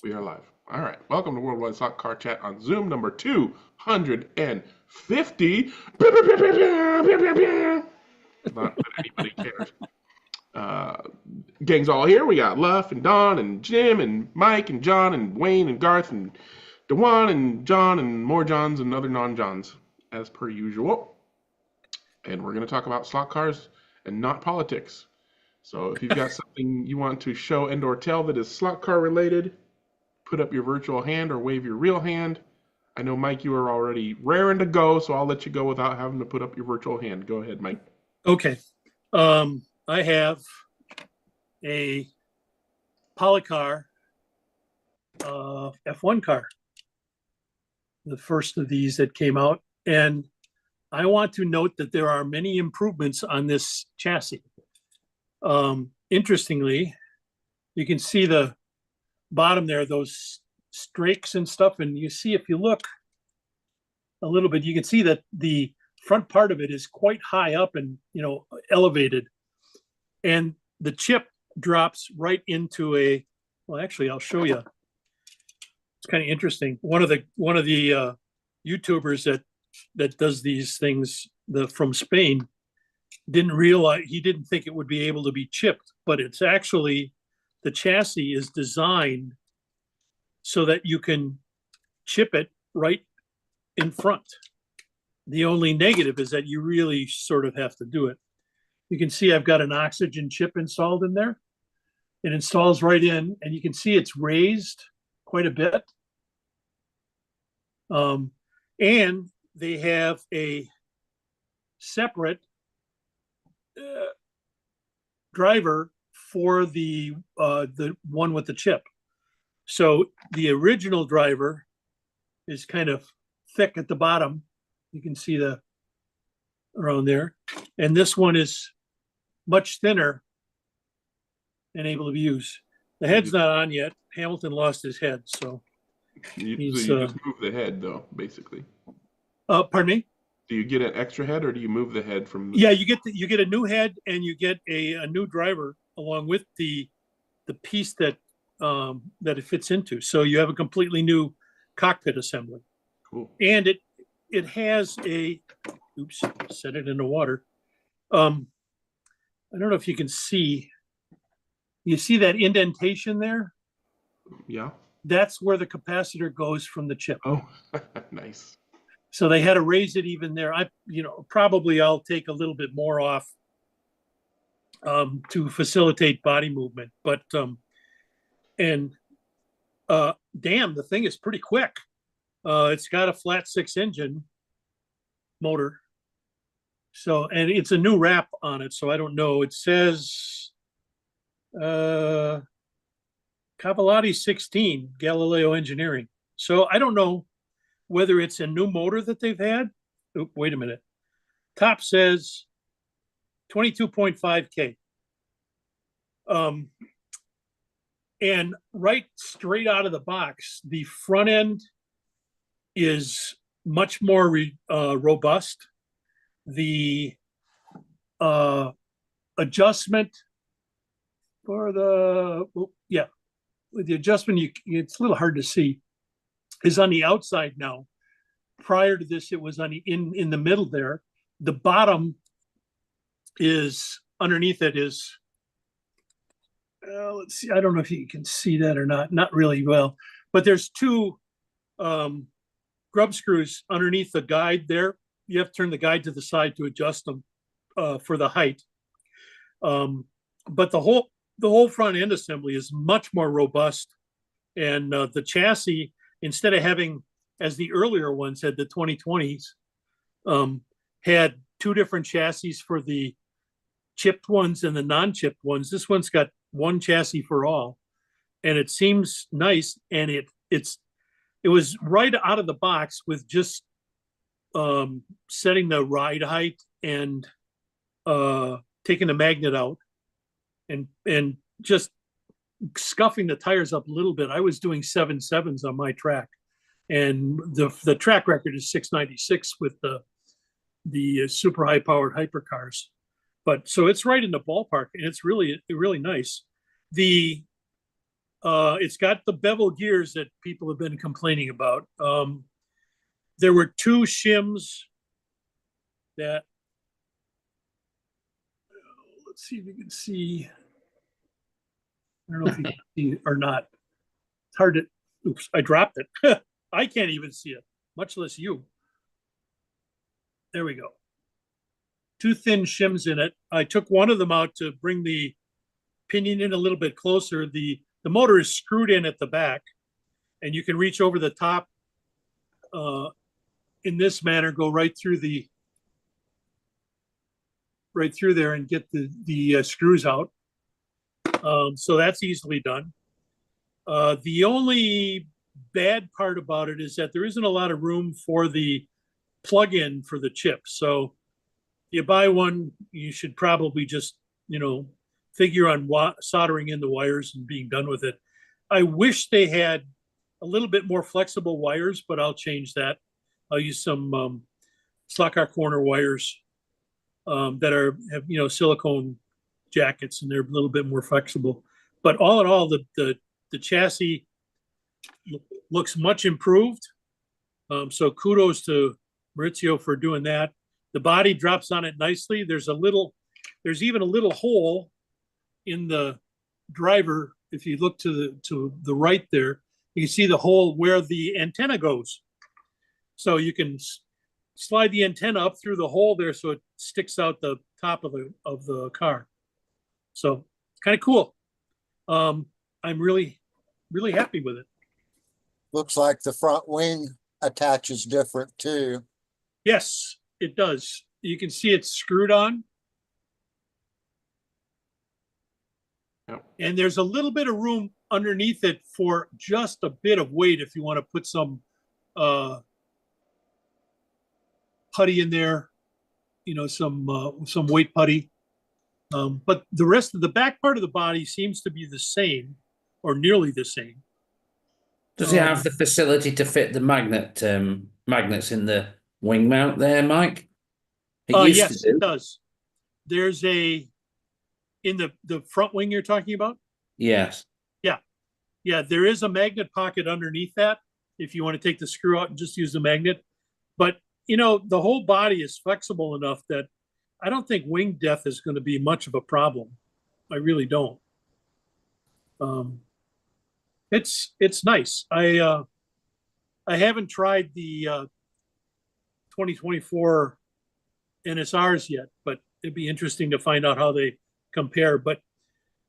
We are live. All right. Welcome to Worldwide Slot Car Chat on Zoom number 250. Not that anybody cares. Uh, Gang's all here. We got Luff and Don and Jim and Mike and John and Wayne and Garth and Dewan and John and more Johns and other non-Johns, as per usual. And we're going to talk about slot cars and not politics. So if you've got something you want to show and or tell that is slot car related, put up your virtual hand or wave your real hand. I know, Mike, you are already raring to go, so I'll let you go without having to put up your virtual hand. Go ahead, Mike. Okay. I have a Polycar F1 car, the first of these that came out. And I want to note that there are many improvements on this chassis. Interestingly, you can see the bottom there, those strakes and stuff. And you see, if you look a little bit, you can see that the front part of it is quite high up and, elevated. And the chip drops right into well, actually, I'll show you. It's kind of interesting. One of the YouTubers that does these things, from Spain, he didn't think it would be able to be chipped, but it's actually, the chassis is designed so that you can chip it right in front. The only negative is that you really sort of have to do it. You can see I've got an oxygen chip installed in there. It installs right in, and you can see it's raised quite a bit. And they have a separate driver for the one with the chip. So the original driver is kind of thick at the bottom. You can see around there. And this one is much thinner and able to be used. The head's not on yet. Hamilton lost his head, so you just move the head, though, basically. Pardon me? Do you get an extra head, or do you move the head from? Yeah, you get a new head, and you get a new driver along with the piece that it fits into. So you have a completely new cockpit assembly. Cool. And it has oops, set it in the water. I don't know if you can see. You see that indentation there? Yeah. That's where the capacitor goes from the chip. Oh, nice. So they had to raise it even there. Probably I'll take a little bit more off to facilitate body movement. But damn, the thing is pretty quick. It's got a flat 6 engine motor. So, and it's a new wrap on it. So I don't know. It says Cavallati 16, Galileo Engineering. So I don't know whether it's a new motor that they've had. Oh, wait a minute. Top says 22.5K. And right straight out of the box, the front end is much more robust. The adjustment for the adjustment, it's a little hard to see, is on the outside now. Prior to this, it was in the middle there. The bottom is underneath it is, let's see, I don't know if you can see that or not really well, but there's two grub screws underneath the guide there. You have to turn the guide to the side to adjust them for the height. But the whole front end assembly is much more robust, and the chassis, instead of having, as the earlier ones had, the 2020s, had two different chassis for the chipped ones and the non-chipped ones. This one's got one chassis for all, and it seems nice. And it was right out of the box with just setting the ride height and taking the magnet out and just scuffing the tires up a little bit. I was doing 7.7s on my track, and the track record is 696 with the super high powered hypercars. But so it's right in the ballpark, and it's really nice. The It's got the bevel gears that people have been complaining about. There were two shims that, let's see if you can see. I don't know if you can see or not. It's hard to, oops, I dropped it. I can't even see it, much less you. There we go. Two thin shims in it. I took one of them out to bring the pinion in a little bit closer. The motor is screwed in at the back, and you can reach over the top in this manner, go right through there and get the screws out. So that's easily done. The only bad part about it is that there isn't a lot of room for the plug-in for the chip. So you buy one, you should probably just, figure on soldering in the wires and being done with it. I wish they had a little bit more flexible wires, but I'll change that. I'll use some Slot-Car corner wires that have silicone jackets, and they're a little bit more flexible. But all in all, the chassis looks much improved. So kudos to Maurizio for doing that. The body drops on it nicely. There's even a little hole in the driver. If you look to the right there, you can see the hole where the antenna goes. So you can slide the antenna up through the hole there, so it sticks out the top of the car. So kind of cool. I'm really, really happy with it. Looks like the front wing attaches different too. Yes, it does. You can see it's screwed on. Yep. And there's a little bit of room underneath it for just a bit of weight if you want to put some putty in there, some weight putty. But the rest of the back part of the body seems to be the same or nearly the same. Does it have the facility to fit the magnets in the wing mount there, Mike? Yes, it does. There's in the front wing you're talking about? Yes. Yeah, there is a magnet pocket underneath that if you want to take the screw out and just use the magnet. But, the whole body is flexible enough that I don't think wing depth is going to be much of a problem. I really don't. It's nice. I haven't tried the 2024 NSRs yet, but it'd be interesting to find out how they compare. But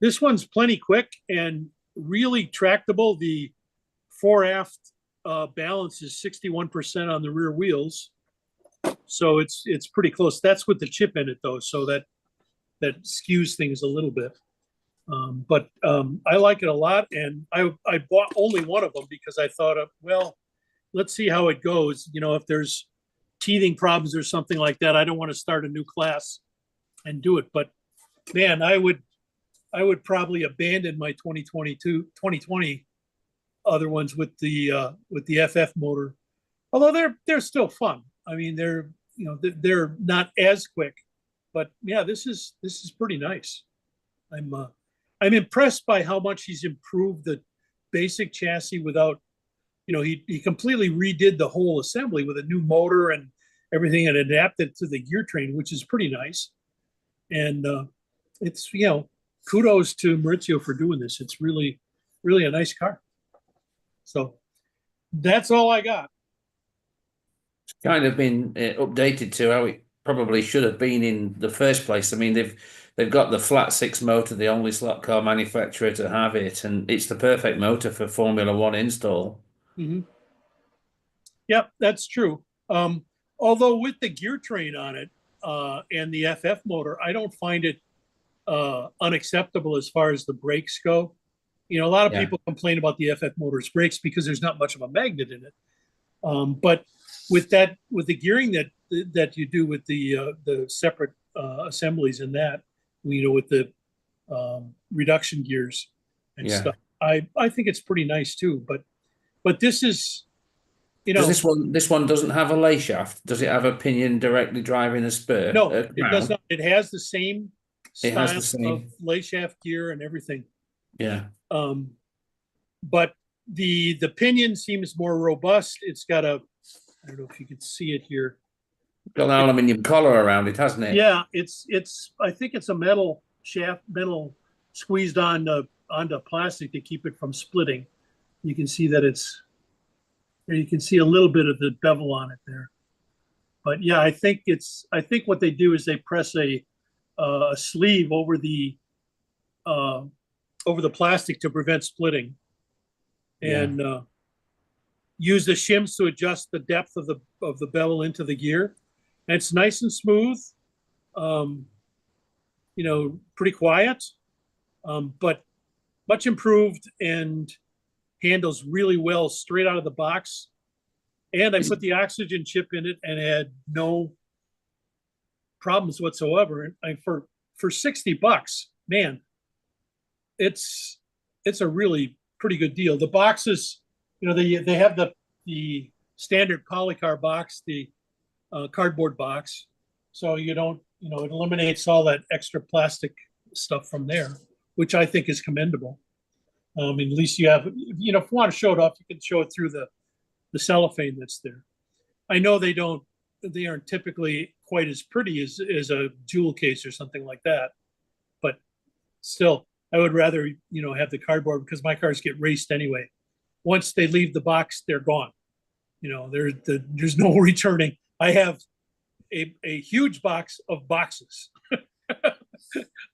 this one's plenty quick and really tractable. The fore aft balance is 61% on the rear wheels. So it's pretty close. That's with the chip in it though, so that skews things a little bit. But I like it a lot, and I bought only one of them because I thought let's see how it goes. If there's teething problems or something like that, I don't want to start a new class and do it. But man, I would probably abandon my 2020 other ones with the FF motor, although they're still fun. I mean, they're not as quick, but yeah, this is pretty nice. I'm impressed by how much he's improved the basic chassis without, he completely redid the whole assembly with a new motor and everything and adapted to the gear train, which is pretty nice. And it's, kudos to Maurizio for doing this. It's really, really a nice car. So that's all I got. It's kind of been updated to how it probably should have been in the first place. I mean, they've got the flat six motor, the only slot car manufacturer to have it, and it's the perfect motor for Formula One install. Mm-hmm. Yep, that's true. Although with the gear train on it and the FF motor, I don't find it unacceptable as far as the brakes go. A lot of people complain about the FF motor's brakes because there's not much of a magnet in it. But with the gearing that you do with the separate assemblies in that, with the reduction gears and stuff, I think it's pretty nice too. But this is, Does this one doesn't have a lay shaft? Does it have a pinion directly driving a spur? No, it does not. It has the same style of lay shaft gear and everything. Yeah. but the pinion seems more robust. It's got a, I don't know if you can see it here. Got an aluminium collar around it, hasn't it? Yeah, it's I think it's a metal shaft, metal squeezed onto plastic to keep it from splitting. You can see that you can see a little bit of the bevel on it there. But yeah, I think what they do is they press a sleeve over the plastic to prevent splitting, and use the shims to adjust the depth of the bevel into the gear. And it's nice and smooth, pretty quiet, but much improved and handles really well straight out of the box. And I put the oxygen chip in it and had no problems whatsoever. And for $60, man, it's a really pretty good deal. The boxes, they have the standard polycar box, the cardboard box, so you don't, it eliminates all that extra plastic stuff from there, which I think is commendable. At least you have, if you want to show it off, you can show it through the cellophane that's there. I know they aren't typically quite as pretty as a jewel case or something like that, but still, I would rather, have the cardboard, because my cars get raced anyway. Once they leave the box, they're gone. There's no returning. I have a huge box of boxes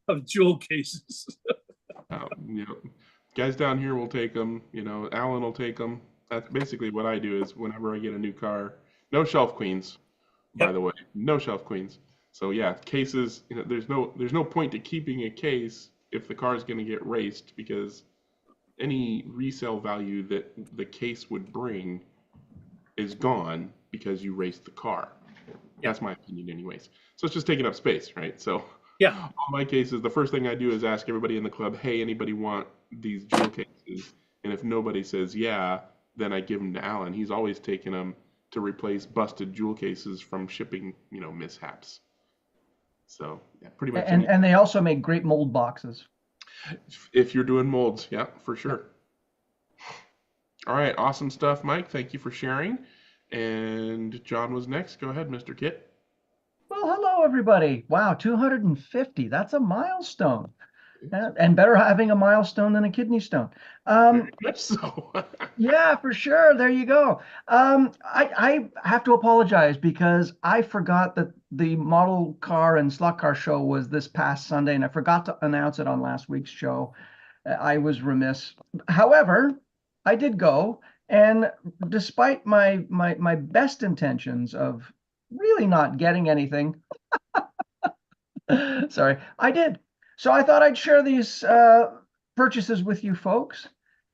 of jewel cases. Guys down here will take them. Alan will take them. That's basically what I do. Is whenever I get a new car, no shelf queens, by the way, no shelf queens. So yeah, cases. There's no point to keeping a case if the car is going to get raced, because any resale value that the case would bring is gone because you raced the car. That's my opinion anyways. So it's just taking up space, right? So all my cases, the first thing I do is ask everybody in the club, hey, anybody want these jewel cases? And if nobody says yeah, then I give them to Alan. He's always taking them to replace busted jewel cases from shipping, mishaps. So yeah, pretty much. And they also make great mold boxes. If you're doing molds, yeah, for sure. All right, awesome stuff, Mike. Thank you for sharing. And John was next. Go ahead, Mr. Kit. Well, hello, everybody. Wow, 250. That's a milestone. And better having a milestone than a kidney stone. Very much so. Yeah, for sure. There you go. I have to apologize because I forgot that the model car and slot car show was this past Sunday, and I forgot to announce it on last week's show. I was remiss. However, I did go, and despite my best intentions of really not getting anything, sorry, I did. So I thought I'd share these purchases with you folks.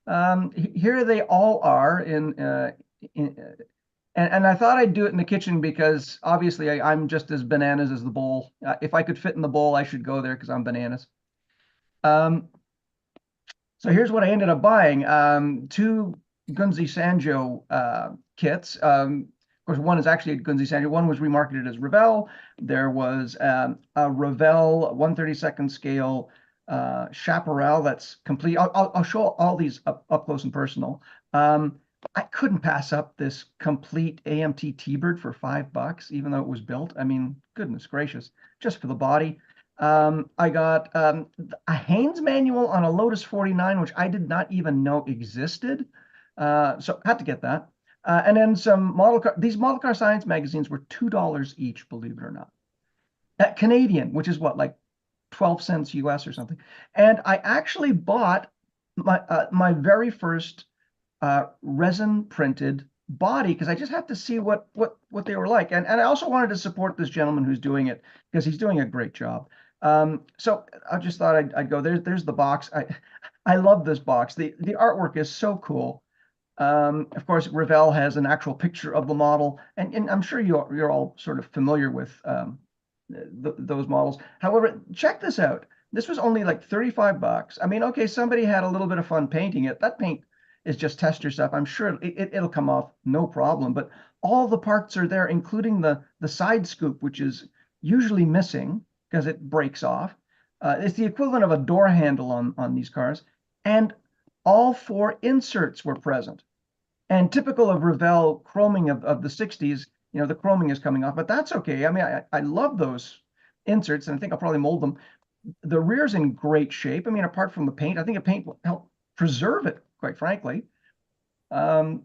Here they all are and I thought I'd do it in the kitchen because obviously I'm just as bananas as the bowl. If I could fit in the bowl, I should go there because I'm bananas. So here's what I ended up buying. Two Gunzi Sanjo kits. Of course, one is actually a Gunzi Sanjo. One was remarketed as Revell. There was a Revell 1/32 scale chaparral that's complete. I'll show all these up close and personal. I couldn't pass up this complete AMT T-Bird for $5, even though it was built. I mean, goodness gracious, just for the body. I got a Haynes manual on a Lotus 49, which I did not even know existed. So I had to get that. And then some these model car science magazines were $2 each, believe it or not. At Canadian, which is what, like 12 cents US or something. And I actually bought my very first resin printed body because I just had to see what they were like. And I also wanted to support this gentleman who's doing it because he's doing a great job. So I just thought I'd go there. There's the box. I love this box. The artwork is so cool. Of course, Revell has an actual picture of the model, and I'm sure you're all sort of familiar with those models. However, check this out. This was only like $35. I mean, okay, somebody had a little bit of fun painting it. That paint is just tester stuff. I'm sure it'll come off no problem, but all the parts are there, including the side scoop, which is usually missing because it breaks off. It's the equivalent of a door handle on these cars. And all 4 inserts were present. And typical of Revell chroming of the 60s, the chroming is coming off, but that's okay. I mean, I love those inserts, and I think I'll probably mold them. The rear's in great shape. I mean, apart from the paint, I think the paint will help preserve it, quite frankly. And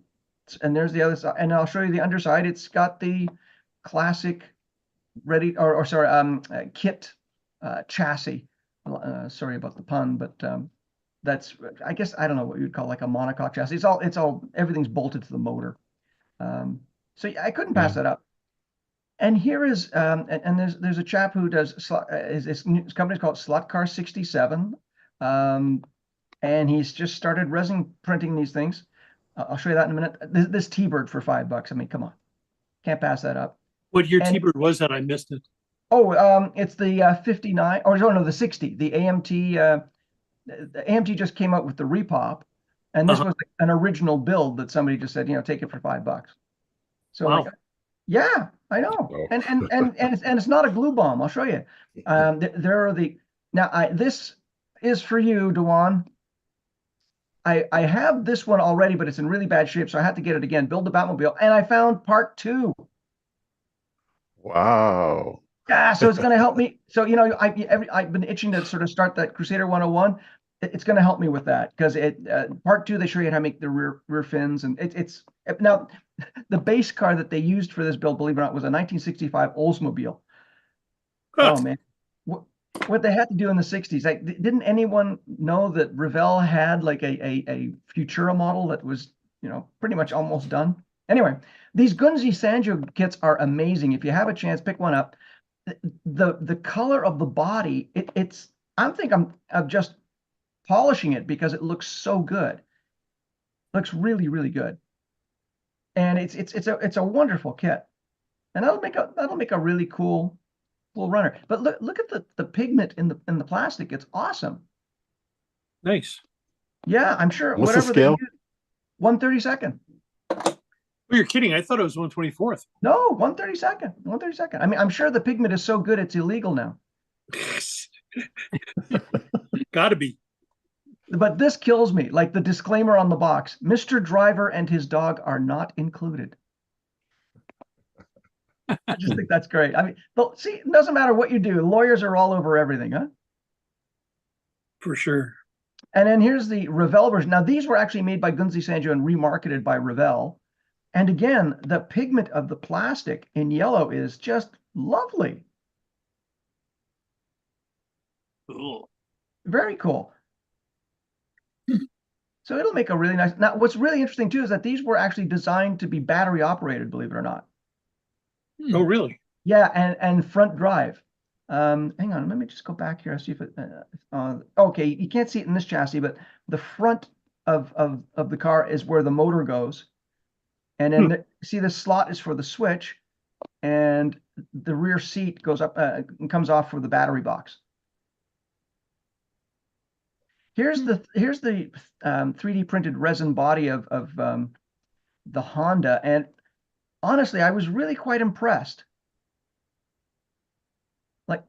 there's the other side, and I'll show you the underside. It's got the classic kit chassis. Sorry about the pun, but that's, I guess, I don't know what you'd call like a monocoque chassis. It's all everything's bolted to the motor. So yeah, I couldn't pass that up. And here is and there's a chap who does his company's called Slot Car 67, and he's just started resin printing these things. I'll show you that in a minute. This T-Bird for $5. I mean, come on, can't pass that up. What year T-Bird was that? I missed it. Oh, it's the 59, or no, the 60. The AMT. The AMT just came out with the repop, and this was an original build that somebody just said, take it for $5. So wow. Yeah, I know. And it's not a glue bomb. I'll show you. There are this is for you, Dewan. I have this one already, but it's in really bad shape, so I had to get it again. Build the Batmobile, and I found part 2. Wow. Yeah, so it's going to help me. So I've been itching to sort of start that Crusader 101. It's going to help me with that, because part 2 they show you how to make the rear fins, and it's now the base car that they used for this build, believe it or not, was a 1965 Oldsmobile. Oh man, what they had to do in the 60s. Didn't anyone know that Revell had like a Futura model that was pretty much almost done? Anyway, these Gunzi Sanjo kits are amazing. If you have a chance, pick one up. The color of the body, I'm just polishing it because it looks so good. It looks really, really good. And it's a wonderful kit. And that'll make a really cool runner. But look at the pigment in the plastic. It's awesome. Nice. Yeah, I'm sure. What's the scale? 1/32. Oh, you're kidding. I thought it was 1/24. No, 1/32. 1/32. I mean, I'm sure the pigment is so good it's illegal now. Gotta be. But this kills me. Like the disclaimer on the box: Mr. Driver and his dog are not included. I just think that's great. I mean, but see, it doesn't matter what you do. Lawyers are all over everything, huh? For sure. And then here's the Revell version. Now, these were actually made by Gunzi Sanjo and remarketed by Revell. And again, the pigment of the plastic in yellow is just lovely. Cool. Very cool. So it'll make a really nice. Now, what's really interesting too is that these were actually designed to be battery operated, believe it or not. Oh, really? Yeah, and front drive. Hang on, let me just go back here and see if it. Okay, you can't see it in this chassis, but the front of the car is where the motor goes, and then see the slot is for the switch, and the rear seat goes up and comes off for the battery box. Here's the 3D printed resin body of the Honda, and honestly, I was really quite impressed. Like,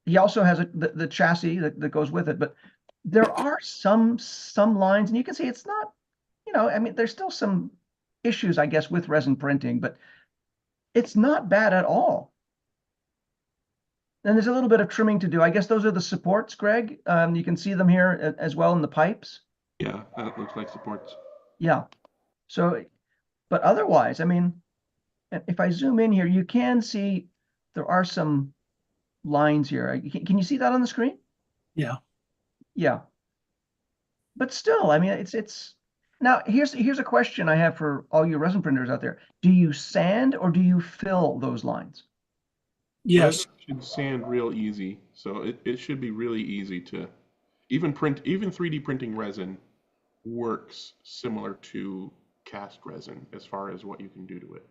he also has the chassis that goes with it, but there are some lines, and you can see it's not, I mean, there's still some issues, I guess, with resin printing, but it's not bad at all. And there's a little bit of trimming to do. I guess those are the supports, Greg. You can see them here as well in the pipes. Yeah, that looks like supports. Yeah. So, but otherwise, I mean, if I zoom in here, you can see there are some lines here. Can you see that on the screen? Yeah. Yeah. But still, I mean, it's now here's a question I have for all you resin printers out there. Do you sand or do you fill those lines? Yes. Resin should sand real easy, so it should be really easy to even 3D printing resin works similar to cast resin as far as what you can do to it.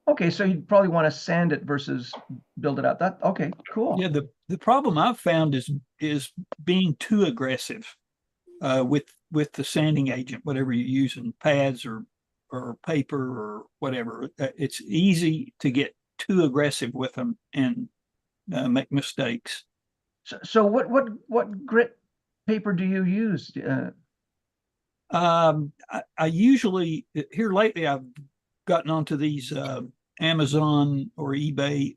Okay, so you'd probably want to sand it versus build it up. Okay, cool. Yeah, the problem I've found is being too aggressive with the sanding agent, whatever you're using, pads or paper or whatever. It's easy to get too aggressive with them and make mistakes. So what grit paper do you use? I usually here lately I've gotten onto these Amazon or eBay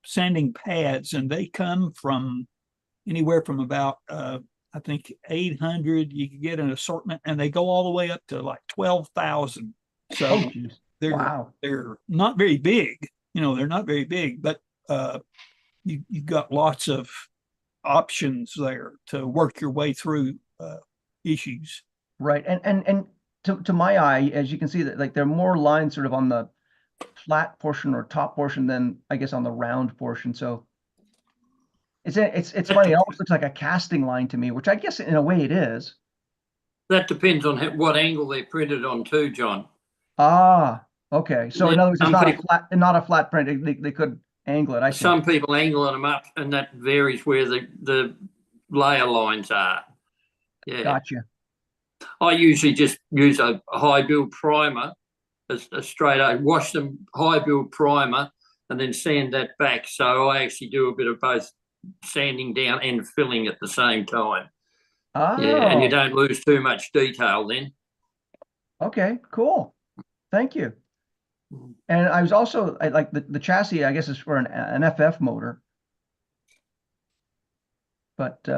sanding pads, and they come from anywhere from about I think 800. You can get an assortment, and they go all the way up to like 12,000. So Oh, geez. they're Wow. they're not very big. They're not very big, but you've got lots of options there to work your way through issues. Right. And to my eye, as you can see, that like there are more lines sort of on the flat portion or top portion than I guess on the round portion. So it's funny. It almost looks like a casting line to me, which I guess in a way it is. That depends on what angle they're printed on too, John. Ah, okay. So in other words, it's Some not a people- not a flat print. They could angle it. I see. Some people angle them up, and that varies where the layer lines are. Yeah. Gotcha. I usually just use a high build primer, a straight up, wash them high build primer, and then sand that back. So I actually do a bit of both sanding down and filling at the same time. Oh, Yeah, and you don't lose too much detail then. okay, cool. Thank you. And I was also I like the chassis, I guess, is for an FF motor. But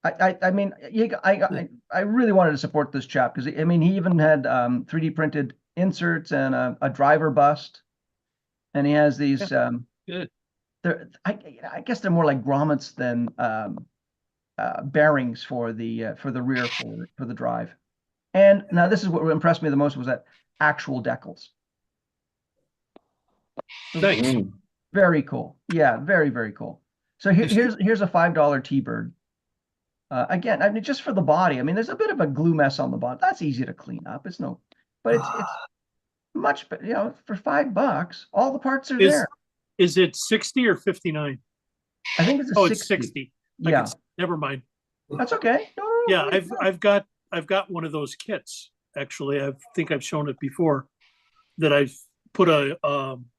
I mean, I really wanted to support this chap because I mean he even had 3D printed inserts and a driver bust, and he has these Good. I guess they're more like grommets than bearings for the rear for the drive. And now this is what impressed me the most was that actual decals. Nice. Mm. Very cool. Yeah, very, very cool. So here's a $5 T-Bird. Again, I mean, just for the body. I mean, there's a bit of a glue mess on the bottom. That's easy to clean up. It's but it's much better. For $5, all the parts are there. Is it 60 or 59? I think it's a 60. It's 60. Yeah, Never mind. that's okay. No, Yeah, no, I've got one of those kits. Actually, I think I've shown it before. That I've put a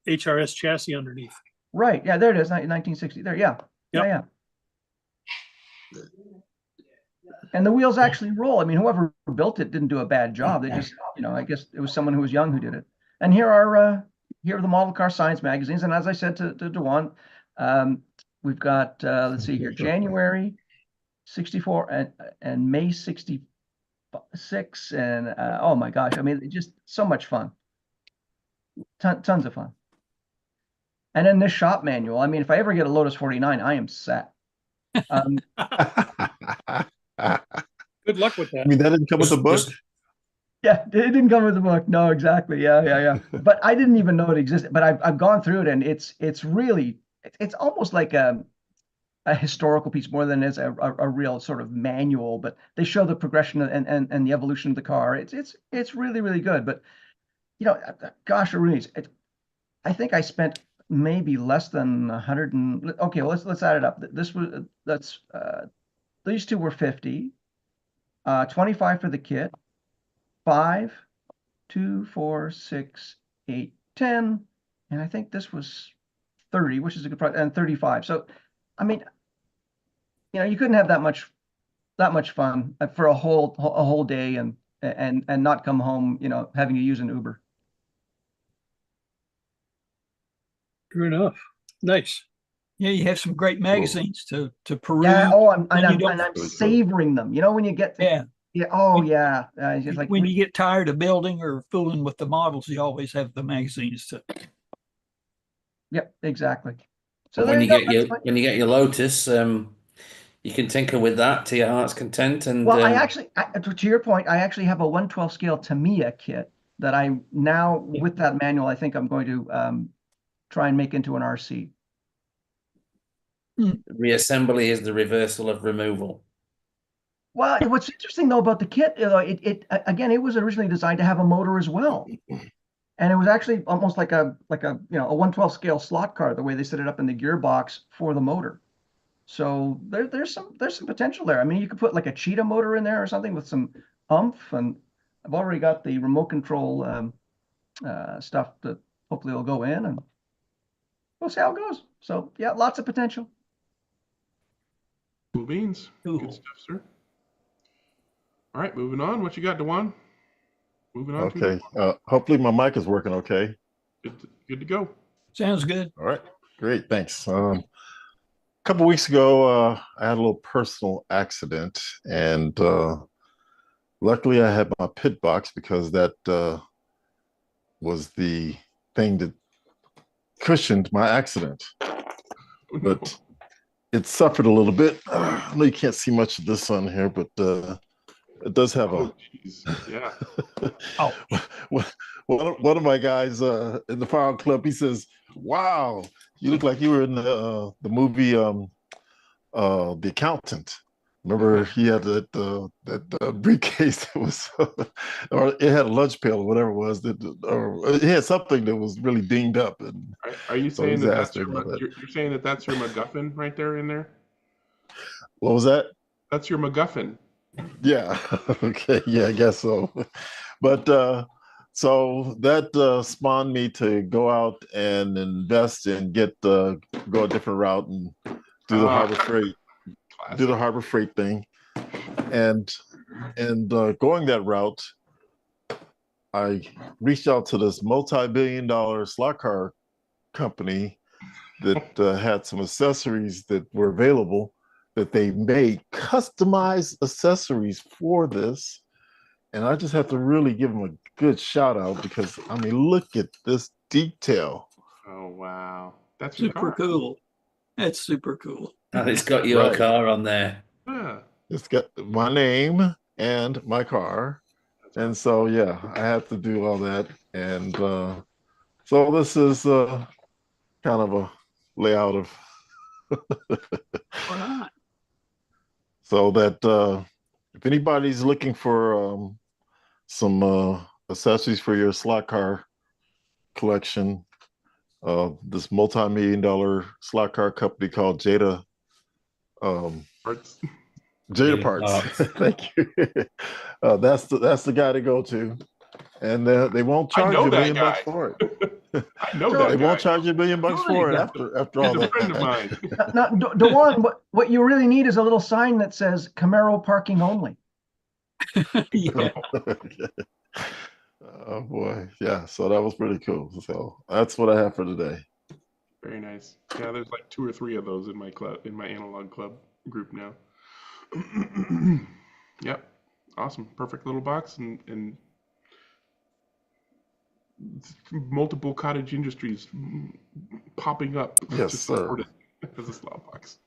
HRS chassis underneath. right. Yeah, there it is. 1960. There. Yeah. Yep. Yeah. And the wheels actually roll. I mean, whoever built it didn't do a bad job. They just, I guess it was someone who was young who did it. And here are the model car science magazines. And as I said to Dewan, we've got let's see here, January 64 and May 66, and oh my gosh, I mean, just so much fun. Tons of fun. And then this shop manual. I mean, if I ever get a Lotus 49, I am set. Good luck with that. I mean, that didn't come with a book. Yeah, it didn't come with the book. No, exactly. Yeah. But I didn't even know it existed. But I've gone through it, and it's really it's almost like a historical piece more than it's a real sort of manual. But they show the progression and the evolution of the car. It's really, really good. But gosh, I think I spent maybe less than 100 and okay. Well, let's add it up. These two were 50. 25 for the kit, 5, 2, 4, 6, 8, 10, and I think this was 30, which is a good price, and 35. So, I mean, you couldn't have that much fun for a whole day and not come home, having to use an Uber. True enough. Nice. Yeah, you have some great magazines to peruse. Yeah. Oh, I'm don't- savoring them. When you get to, Yeah. yeah. Oh, yeah. It's just like When you get tired of building or fooling with the models, you always have the magazines to. Yep, exactly. So when there you go. get your Lotus, you can tinker with that to your heart's content. And Well, to your point, I actually have a 1/12 scale Tamiya kit that I now, with that manual, I think I'm going to try and make into an RC. reassembly is the reversal of removal. Well, what's interesting though about the kit, it was originally designed to have a motor as well, and it was actually almost like a 1/12 scale slot car, the way they set it up in the gearbox for the motor. So there's some potential there. I mean, you could put like a cheetah motor in there or something with some oomph, and I've already got the remote control stuff that hopefully will go in, and we'll see how it goes. So yeah, lots of potential. Cool beans. Cool. Good stuff, sir. All right, moving on. What you got, Dewan? Moving on. Okay. Hopefully my mic is working okay. Good to go. Sounds good. All right. Great. Thanks. A couple weeks ago, I had a little personal accident, and luckily I had my pit box because that was the thing that cushioned my accident. Oh, no. But it suffered a little bit. I know you can't see much of this on here, but it does have Oh, jeez. Yeah. Oh. One of my guys in the Fire Club, he says, "Wow, you look like you were in the movie The Accountant." Remember, he had that briefcase that was, or it had a lunch pail or whatever it was, or it had something that was really dinged up. And Are you so saying he's that asked that's your me about that. you're saying that that's your MacGuffin right there in there? What was that? That's your MacGuffin. Yeah. Okay. Yeah, I guess so. But so that spawned me to go out and invest and go a different route and do the Harbor Freight, do the Harbor Freight thing, and going that route, I reached out to this multi-billion-dollar slot car company that had some accessories that were available, that they made customized accessories for this. And I just have to really give them a good shout out because, I mean, look at this detail. Oh, wow. That's your Super car. cool. That's super cool. And it's got your Right. car on there. Yeah. It's got my name and my car. And so, yeah, I had to do all that. And so this is kind of a layout of Or not. so that if anybody's looking for some accessories for your slot car collection, this multi-million-dollar slot car company called Jada Parts. Jada Parts. Thank you. That's the guy to go to, and they won't charge you $1 million for it. I know So- that They guy. won't charge you $1 million for it Yeah. after He's all a that. friend of mine. Now, Dewan, what you really need is a little sign that says Camaro parking only. Yeah. Oh boy, yeah. So that was pretty cool. So that's what I have for today. Very nice. Yeah, there's like 2 or 3 of those in my club, in my analog club group now. Yep. Awesome. Perfect little box and multiple cottage industries popping up Yes, to sir. support it as a slot box.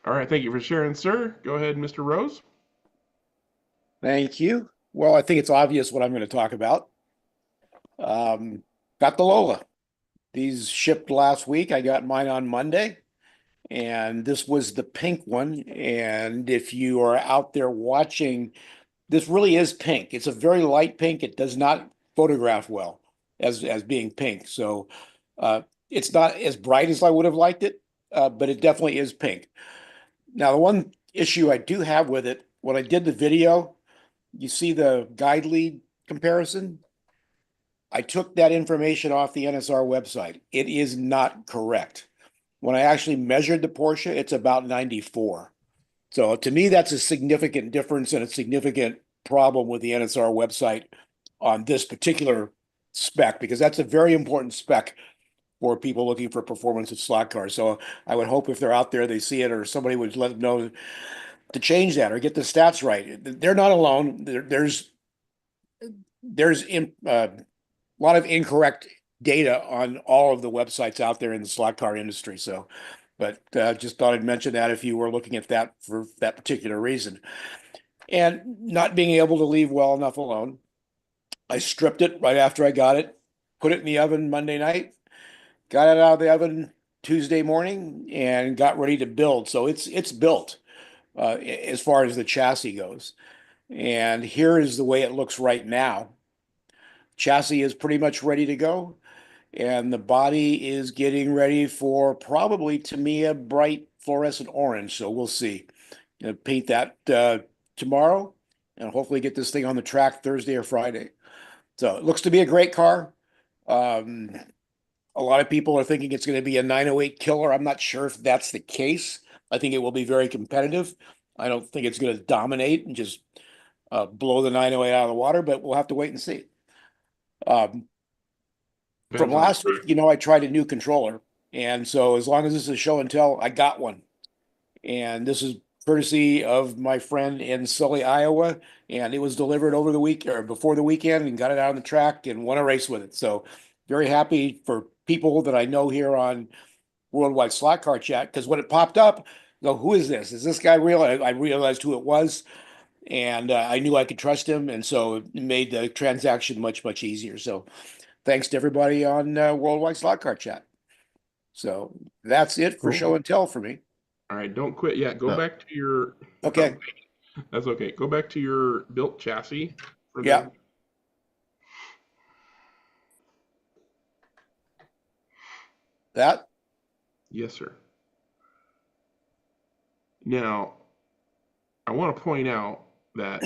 All right. Thank you for sharing, sir. Go ahead, Mr. Rose. Thank you. Well, I think it's obvious what I'm going to talk about. Got the Lola. These shipped last week. I got mine on Monday, and this was the pink one. And if you are out there watching, this really is pink. It's a very light pink. It does not photograph well as being pink. So it's not as bright as I would have liked it, but it definitely is pink. Now, the one issue I do have with it, when I did the video, you see the guide lead comparison? I took that information off the NSR website. It is not correct. When I actually measured the Porsche, it's about 94. So to me, that's a significant difference and a significant problem with the NSR website on this particular spec, because that's a very important spec for people looking for performance of slot cars. So I would hope if they're out there, they see it, or somebody would let them know to change that or get the stats right. They're not alone. There's a lot of incorrect data on all of the websites out there in the slot car industry. So, but just thought I'd mention that if you were looking at that for that particular reason. And not being able to leave well enough alone, I stripped it right after I got it, put it in the oven Monday night, got it out of the oven Tuesday morning, and got ready to build. So it's built as far as the chassis goes. And here is the way it looks right now. Chassis is pretty much ready to go, and the body is getting ready for probably, to me, a bright fluorescent orange. So we'll see. Gonna paint that tomorrow, and hopefully get this thing on the track Thursday or Friday. So it looks to be a great car. A lot of people are thinking it's going to be a 908 killer. I'm not sure if that's the case. I think it will be very competitive. I don't think it's going to dominate and just blow the 908 out of the water, but we'll have to wait and see. From Depends on last the week, you know, I tried a new controller. And so as long as this is show and tell, I got one. And this is courtesy of my friend in Sully, Iowa. And it was delivered over the week or before the weekend and got it out on the track and won a race with it. So very happy for people that I know here on Worldwide Slot Car Chat. Because when it popped up, I go, who is this? Is this guy real? I realized who it was. And I knew I could trust him. And so it made the transaction much, much easier. So thanks to everybody on Worldwide Slot Car Chat. So that's it for Cool. show and tell for me. All right, don't quit yet. Go back to your. Okay. That's okay. Go back to your built chassis. For Yeah. That? Yes, sir. Now, I want to point out that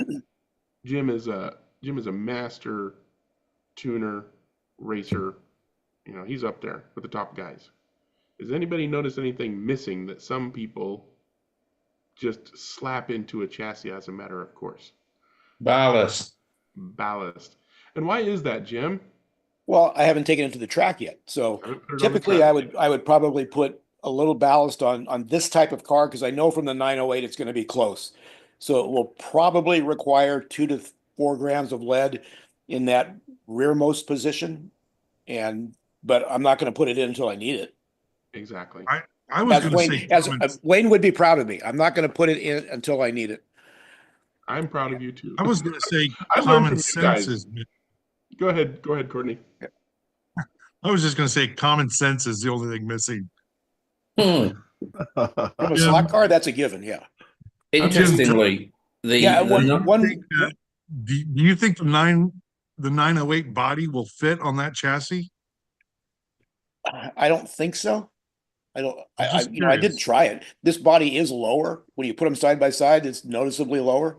Jim is a master tuner, racer. You know, he's up there with the top guys. Does anybody notice anything missing that some people just slap into a chassis as a matter of course? Ballast. Ballast. And why is that, Jim? Well, I haven't taken it to the track yet. So Haven't put it on the typically track. I would probably put a little ballast on this type of car because I know from the 908 it's going to be close. So it will probably require 2 to 4 grams of lead in that rearmost position. But I'm not going to put it in until I need it. Exactly. I was As going to Wayne, say as Wayne would be proud of me. I'm not going to put it in until I need it. I'm proud of you too. I was going to say I learned common from you sense guys. is. Go ahead, Courtney. I was just going to say common sense is the only thing missing. From a Jim- slot car, that's a given. Yeah. Interestingly, the Yeah. Do you One. think that- do you think the 908 body will fit on that chassis? I don't think so. I don't. I'm just I did curious. try it. This body is lower when you put them side by side. It's noticeably lower.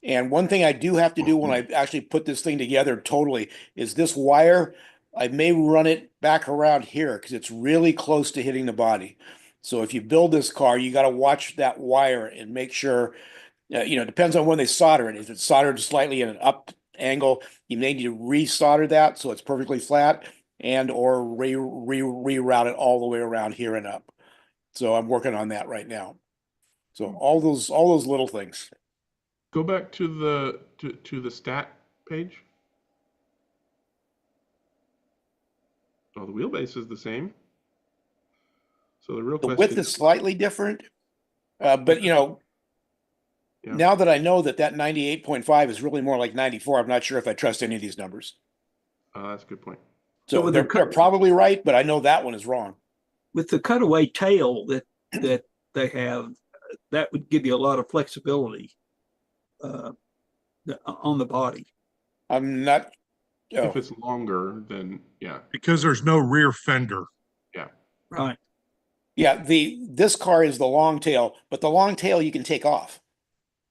And one thing I do have to do when I actually put this thing together totally is this wire. I may run it back around here because it's really close to hitting the body. So if you build this car, you got to watch that wire and make sure. It depends on when they solder it. If it's soldered slightly in an up angle, you may need to re-solder that so it's perfectly flat and or reroute it all the way around here and up. So I'm working on that right now. So all those little things. Go back to the stat page. Oh, the wheelbase is the same. So the real The question width is slightly different, but Yeah. now that I know that 98.5 is really more like 94, I'm not sure if I trust any of these numbers. That's a good point. So So with they're probably right, but I know that one is wrong. With the cutaway tail that they have, that would give you a lot of flexibility on the body. I'm not. If it's longer, then yeah. Because there's no rear fender. Yeah. Right. Yeah, this car is the long tail, but the long tail you can take off.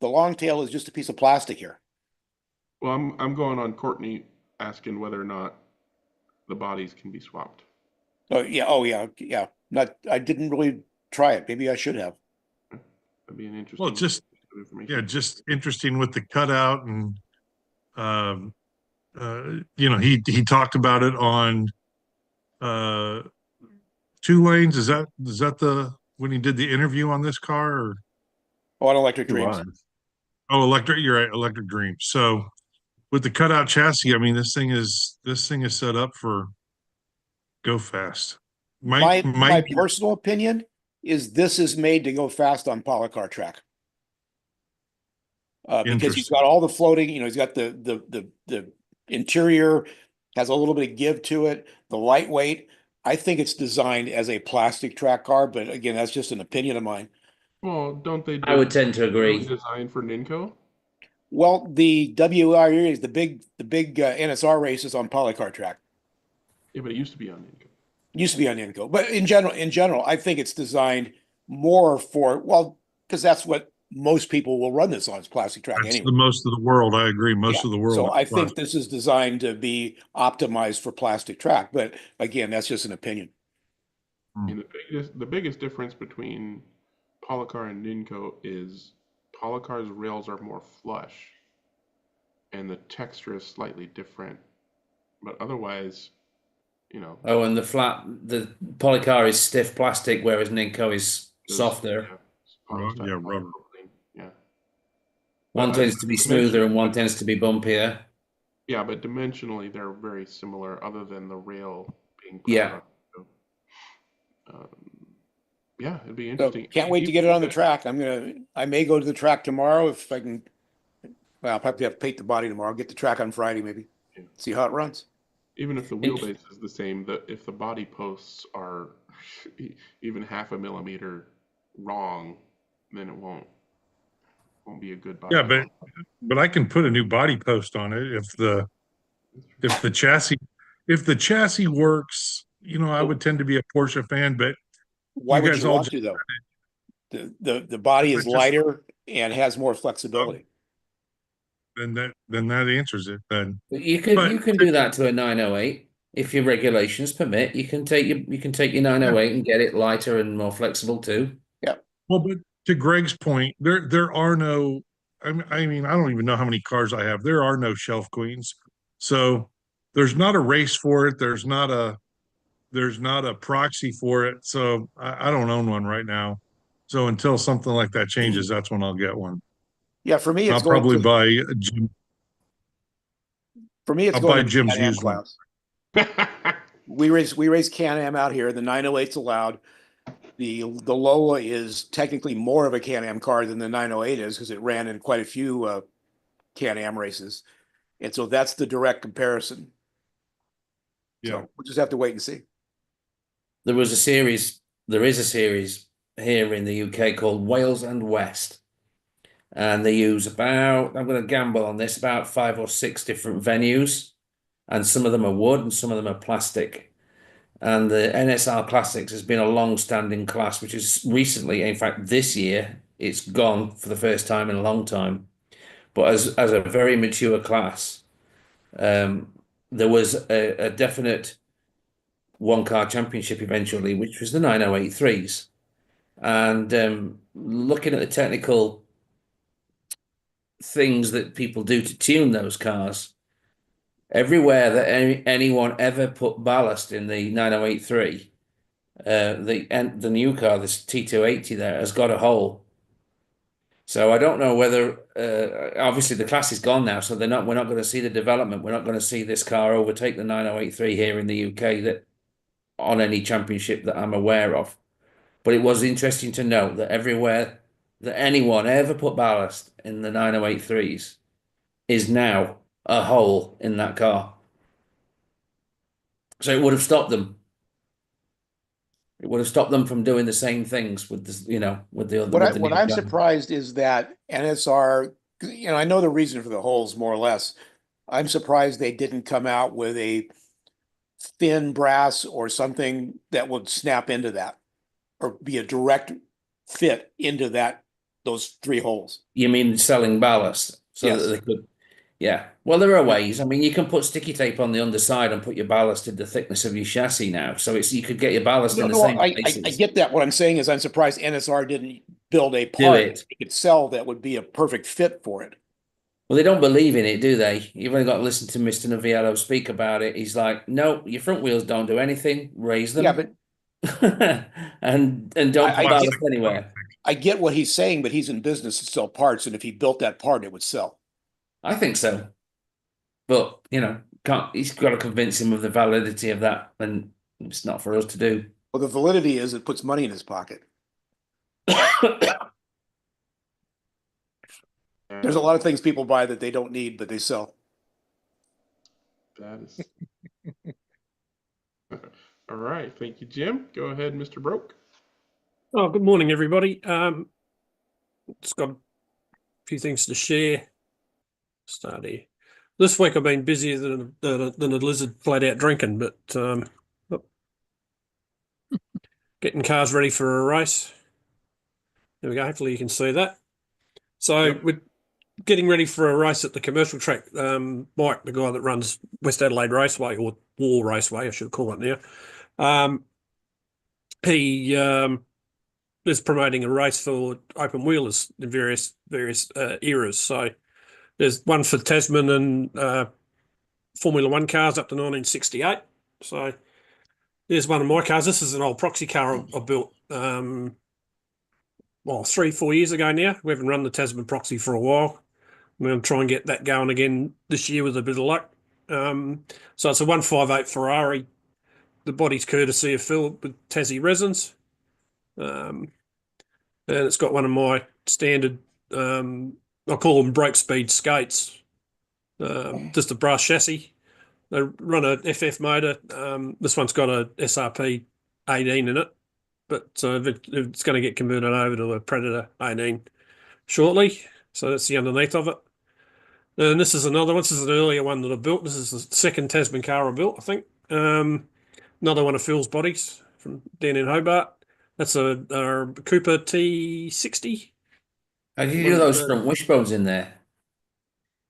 The long tail is just a piece of plastic here. Well, I'm going on Courtney asking whether or not the bodies can be swapped. Oh yeah. I didn't really try it. Maybe I should have. That'd be an interesting. Well, just information. just interesting with the cutout and he talked about it on 2 lanes. Is that the when he did the interview on this car or On Electric Dreams. electric? You're right, Electric Dreams. So with the cutout chassis, I mean this thing is set up for go fast. My personal opinion is this is made to go fast on polycar track. Because he's got all the floating, he's got the interior has a little bit of give to it, the lightweight. I think it's designed as a plastic track car, but again, that's just an opinion of mine. Well, don't they? I would tend to agree. Designed for Ninco. Well, the WRE is the big NSR races on polycar track. Yeah, but it used to be on Ninco. Used to be on Inco, but in general, I think it's designed more for because that's what most people will run this on is plastic track That's anyway. the most of the world. I agree. Most of the world. So I think this is designed to be optimized for plastic track, but again, that's just an opinion. And the biggest difference between Polycar and Ninco is Polycar's rails are more flush. and the texture is slightly different. But otherwise, you know, Oh, and the polycar is stiff plastic, whereas Ninko is there's, softer. yeah, Yeah, rubber. polypropylene, yeah. One But tends to be smoother and one tends to be bumpier. yeah, but dimensionally they're very similar, other than the rail being put Yeah. on. So, yeah, it'd be So interesting. can't wait to get it on the track. I may go to the track tomorrow if I can. Well, I'll probably have to paint the body tomorrow, get the track on Friday maybe. Yeah. See how it runs. Even if the wheelbase is the same, if the body posts are even half a millimeter wrong, then it won't be a good body. Yeah, but I can put a new body post on it if the chassis works. You know, I would tend to be a Porsche fan, but Why you would guys you all want to though? The body is lighter and has more flexibility. then that answers it. Then But you can do that to a 908 if your regulations permit. You can take your 908 and get it lighter and more flexible too. Yeah. Well, but to Greg's point, there are no. I mean, I don't even know how many cars I have. There are no shelf queens, so there's not a race for it. There's not a proxy for it. So I don't own one right now. So until something like that changes, that's when I'll get one. Yeah, for me, I'll probably buy a Jim. For me, it's I'll going buy to Jim's Can-Am used one. class. We race Can-Am out here. The 908's allowed. The Lola is technically more of a Can-Am car than the 908 is because it ran in quite a few Can-Am races. And so that's the direct comparison. Yeah. So we'll just have to wait and see. There is a series here in the UK called Wales and West. And they use I'm going to gamble on this, about 5 or 6 different venues. And some of them are wood and some of them are plastic. And the NSR Classics has been a long-standing class, which is recently, in fact, this year, it's gone for the first time in a long time. But as a very mature class, there was a definite one-car championship eventually, which was the 9083s. And looking at the technical things that people do to tune those cars, everywhere that anyone ever put ballast in the 9083, the new car, this T280 there, has got a hole. So I don't know whether obviously the class is gone now, so we're not going to see the development. We're not going to see this car overtake the 9083 here in the UK that on any championship that I'm aware of. But it was interesting to note that everywhere that anyone ever put ballast in the 9083s is now a hole in that car. So it would have stopped them. It would have stopped them from doing the same things with with the other. What I'm surprised is that NSR, I know the reason for the holes more or less. I'm surprised they didn't come out with a thin brass or something that would snap into that or be a direct fit into those 3 holes. You mean selling ballast so Yes. that they could? Yeah. Well, there are ways. I mean, you can put sticky tape on the underside and put your ballast in the thickness of your chassis now. So you could get your ballast in the same places. I get that. What I'm saying is I'm surprised NSR didn't build a Do part it. that you could sell that would be a perfect fit for it. Well, they don't believe in it, do they? You've only got to listen to Mr. Noviello speak about it. He's like, no, your front wheels don't do anything. Raise them. Yeah, but and don't put ballast anywhere. I get what he's saying, but he's in business to sell parts, and if he built that part, it would sell. I think so. But, he's got to convince him of the validity of that, and it's not for us to do. Well, the validity is it puts money in his pocket. There's a lot of things people buy that they don't need, but they sell. That is. All right. Thank you, Jim. Go ahead, Mr. Broke. Oh, good morning, everybody. It's got a few things to share. Start here. This week I've been busier than a lizard flat out drinking, but getting cars ready for a race. There we go. Hopefully you can see that. So we're getting ready for a race at the commercial track. Mike, the guy that runs West Adelaide Raceway, or War Raceway, I should call it now. He is promoting a race for open wheelers in various eras. So There's one for Tasman and Formula One cars up to 1968. So there's one of my cars. This is an old proxy car I built, 3-4 years ago now. We haven't run the Tasman proxy for a while. I'm going to try and get that going again this year with a bit of luck. So it's a 158 Ferrari. The body's courtesy of Phil with Tassie resins. And it's got one of my standard, I call them break speed skates, just a brass chassis. They run a FF motor. This one's got a SRP 18 in it, but it's going to get converted over to a Predator 18 shortly. So that's the underneath of it. And this is another one. This is an earlier one that I built. This is the second Tasman car I built, I think. Another one of Phil's bodies from down in Hobart. That's a Cooper T60. How do you do those front wishbones in there?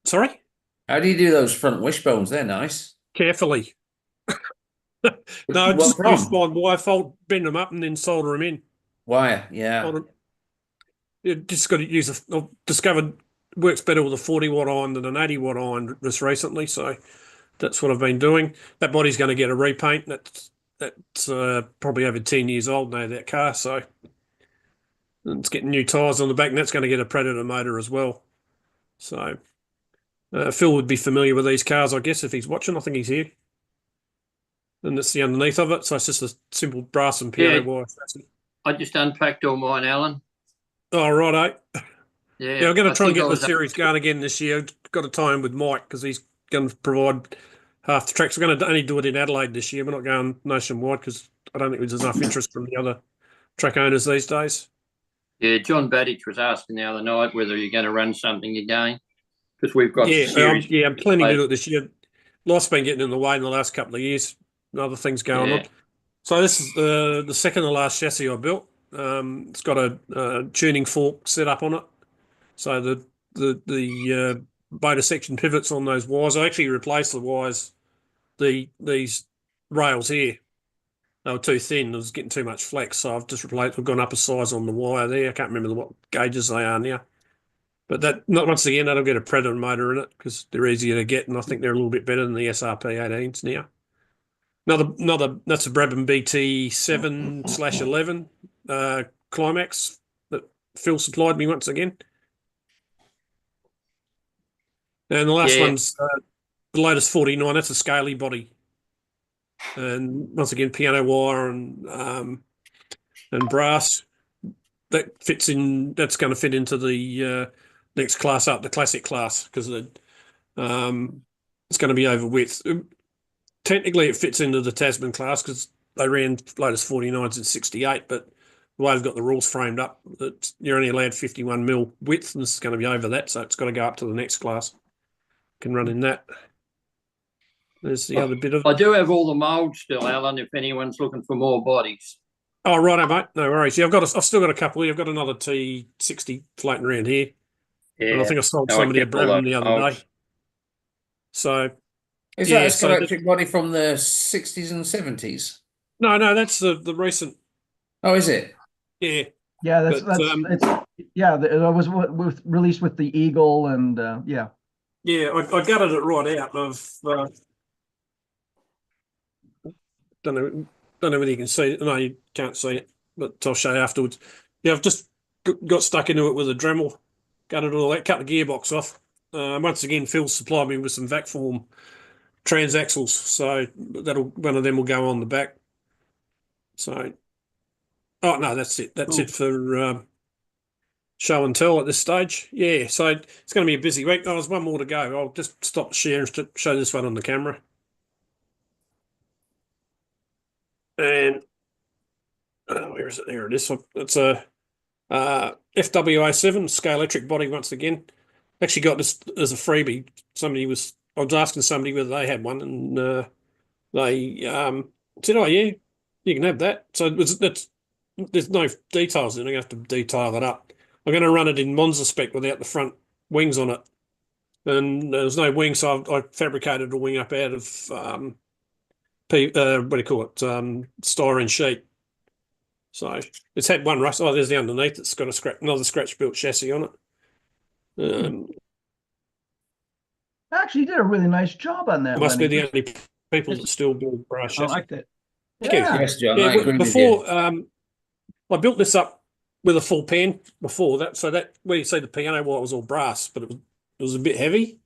Sorry? How do you do those front wishbones? They're nice. Carefully. No, just use my wire fold, bend them up, and then solder them in. Wire, yeah. You just got to use I've discovered works better with a 40-watt iron than an 80-watt iron just recently, so that's what I've been doing. That body's going to get a repaint. That's probably over 10 years old now, that car, so it's getting new tyres on the back, and that's going to get a Predator motor as well. So Phil would be familiar with these cars, I guess, if he's watching. I think he's here. And that's the underneath of it, so it's just a simple brass and piano wire. I just unpacked all mine, Alan. Oh, righto. Yeah, I'm going to try and get the series going again this year. I've got to tie in with Mike because he's going to provide half the tracks. We're going to only do it in Adelaide this year. We're not going nationwide because I don't think there's enough interest from the other track owners these days. Yeah, John Badich was asking the other night whether you're going to run something again because we've got I'm planning to do it this year. Life's been getting in the way in the last couple of years. Other things going on. So this is the second to last chassis I built. It's got a tuning fork set up on it. So the motor section pivots on those wires. I actually replaced the wires, these rails here. They were too thin. It was getting too much flex. So I've gone up a size on the wire there. I can't remember what gauges they are now. But once again, that'll get a Predator motor in it because they're easier to get, and I think they're a little bit better than the SRP 18s now. Another that's a Brabham BT 7/11 Climax that Phil supplied me once again. And the last one's the latest 49. That's a scaly body, and once again piano wire and brass. That fits in. That's going to fit into the next class up, the classic class, because it's going to be over width. Technically, it fits into the Tasman class because they ran latest 49s in 68, but the way they've got the rules framed up, you're only allowed 51 mil width, and this is going to be over that, so it's got to go up to the next class. Can run in that. There's the other bit of. I do have all the moulds still, Alan. If anyone's looking for more bodies. Oh, righto, mate. No worries. Yeah, I've still got a couple here. I've got another T60 floating around here. Yeah. And I think I sold somebody a Brabham the other day. So. Is that a Scalextric body from the 60s and 70s? No, that's the recent. Oh, is it? Yeah. Yeah, it was released with the Eagle and yeah. Yeah, I gutted it right out of. Don't know whether you can see it. No, you can't see it, but I'll show you afterwards. Yeah, I've just got stuck into it with a Dremel, gutted all that, cut the gearbox off. Once again, Phil supplied me with some vac form transaxles, so one of them will go on the back. So, oh no, that's it. That's it for show and tell at this stage. Yeah, so it's going to be a busy week. There's one more to go. I'll just stop sharing to show this one on the camera. And where is it? There it is. It's a FWA7 Scalextric body once again. Actually got this as a freebie. I was asking somebody whether they had one, and they said, "Oh yeah, you can have that." So there's no details in it. I'm going to have to detail that up. I'm going to run it in Monza spec without the front wings on it, and there's no wings, so I fabricated a wing up out of styrene sheet. So it's had one rust. Oh, there's the underneath. It's got another scratch built chassis on it. Actually, you did a really nice job on that, Must be Lenny. the only people that still build brass I chassis. like that. Thank you. Yeah. Yes, John, Yeah, I agree with before you. I built this up with a full pan before that, so that where you see the piano wire was all brass, but it was a bit heavy.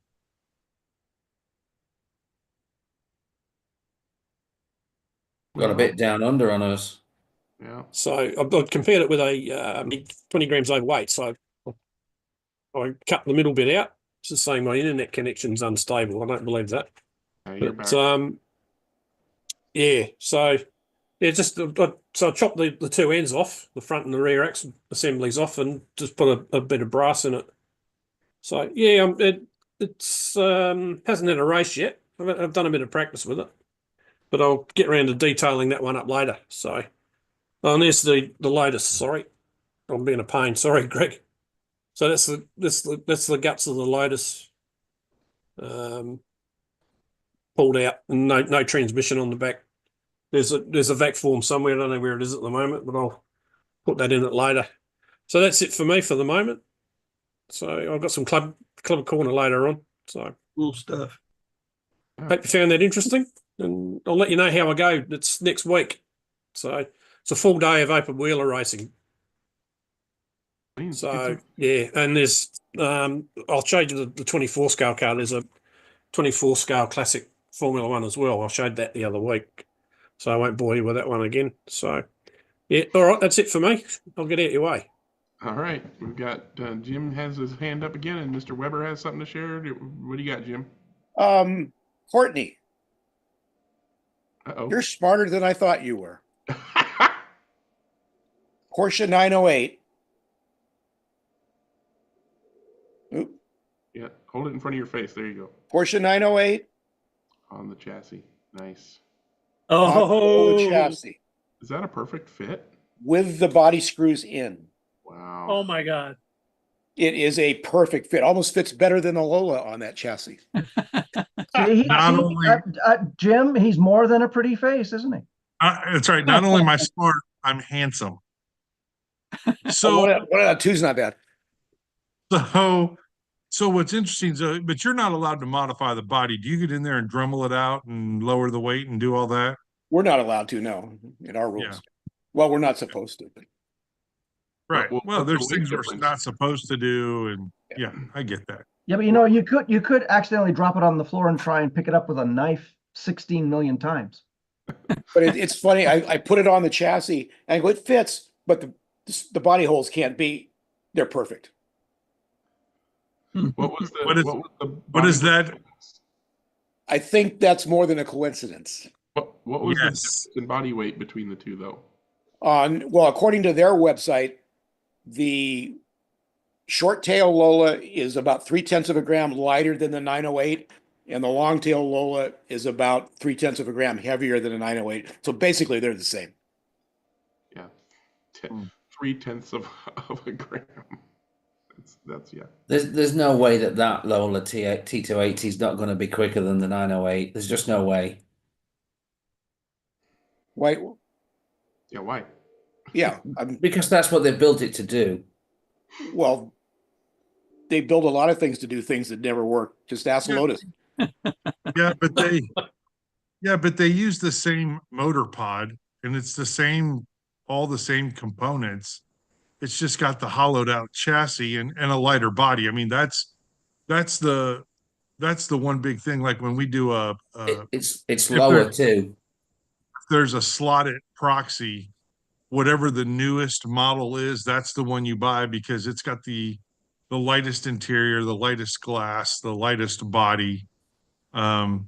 Got a bit down under on us. Yeah. So I've compared it with a 20 grams overweight. So I cut the middle bit out. It's just saying my internet connection's unstable. I don't believe that. You're But back. yeah, so yeah, just so I chopped the two ends off, the front and the rear axle assemblies off, and just put a bit of brass in it. So yeah, it's hasn't had a race yet. I've done a bit of practice with it, but I'll get around to detailing that one up later. So, and there's the Lotus. Sorry, I'm being a pain. Sorry, Greg. So that's the guts of the Lotus, pulled out, and no transmission on the back. There's a vac form somewhere. I don't know where it is at the moment, but I'll put that in it later. So that's it for me for the moment. So I've got some club corner later on. So Cool stuff. hope you found that interesting, and I'll let you know how I go. It's next week. So it's a full day of open wheeler racing. So yeah, and there's I'll show you the 24 scale car. There's a 24 scale classic Formula One as well. I showed that the other week, so I won't bore you with that one again. So yeah, all right, that's it for me. I'll get out your way. All right, we've got Jim has his hand up again, and Mr. Weber has something to share. What do you got, Jim? Courtney, Uh-oh. you're smarter than I thought you were. Porsche 908. Oop. Yeah, hold it in front of your face. There you go. Porsche 908 On the chassis. Nice. on the Oh, chassis Is that a perfect fit? with the body screws in. Wow. oh my God. It is a perfect fit. Almost fits better than the Lola on that chassis. Jim, he's more than a pretty face, isn't he? That's right. Not only am I smart, I'm handsome. So, one out of two's not bad. so what's interesting is, but you're not allowed to modify the body. Do you get in there and Dremel it out and lower the weight and do all that? We're not allowed to, no, in our rules. Yeah. Well, we're not supposed to. But Right. Well, there's the weight things we're difference? not supposed to do, and yeah, I get that. Yeah, but you could accidentally drop it on the floor and try and pick it up with a knife 16 million times. But it's funny. I put it on the chassis and I go, it fits, but the body holes can't be. They're perfect. What was What is that? I think that's more than a coincidence. What was the Yes. difference in body weight between the two, though? Well, according to their website, the short tail Lola is about 0.3 of a gram lighter than the 908, and the long tail Lola is about 0.3 of a gram heavier than a 908. So basically, they're the same. Yeah, 0.3 of a gram. That's yeah. There's no way that Lola T280 is not going to be quicker than the 908. There's just no way. Why? Yeah, why? Yeah, Because that's what they built it to do. well, they build a lot of things to do things that never work. Just ask Lotus. Yeah, but they use the same motor pod, and it's all the same components. It's just got the hollowed out chassis and a lighter body. I mean, that's the one big thing. Like when we do It's lower too. if there's a slotted proxy, whatever the newest model is, that's the one you buy because it's got the lightest interior, the lightest glass, the lightest body. And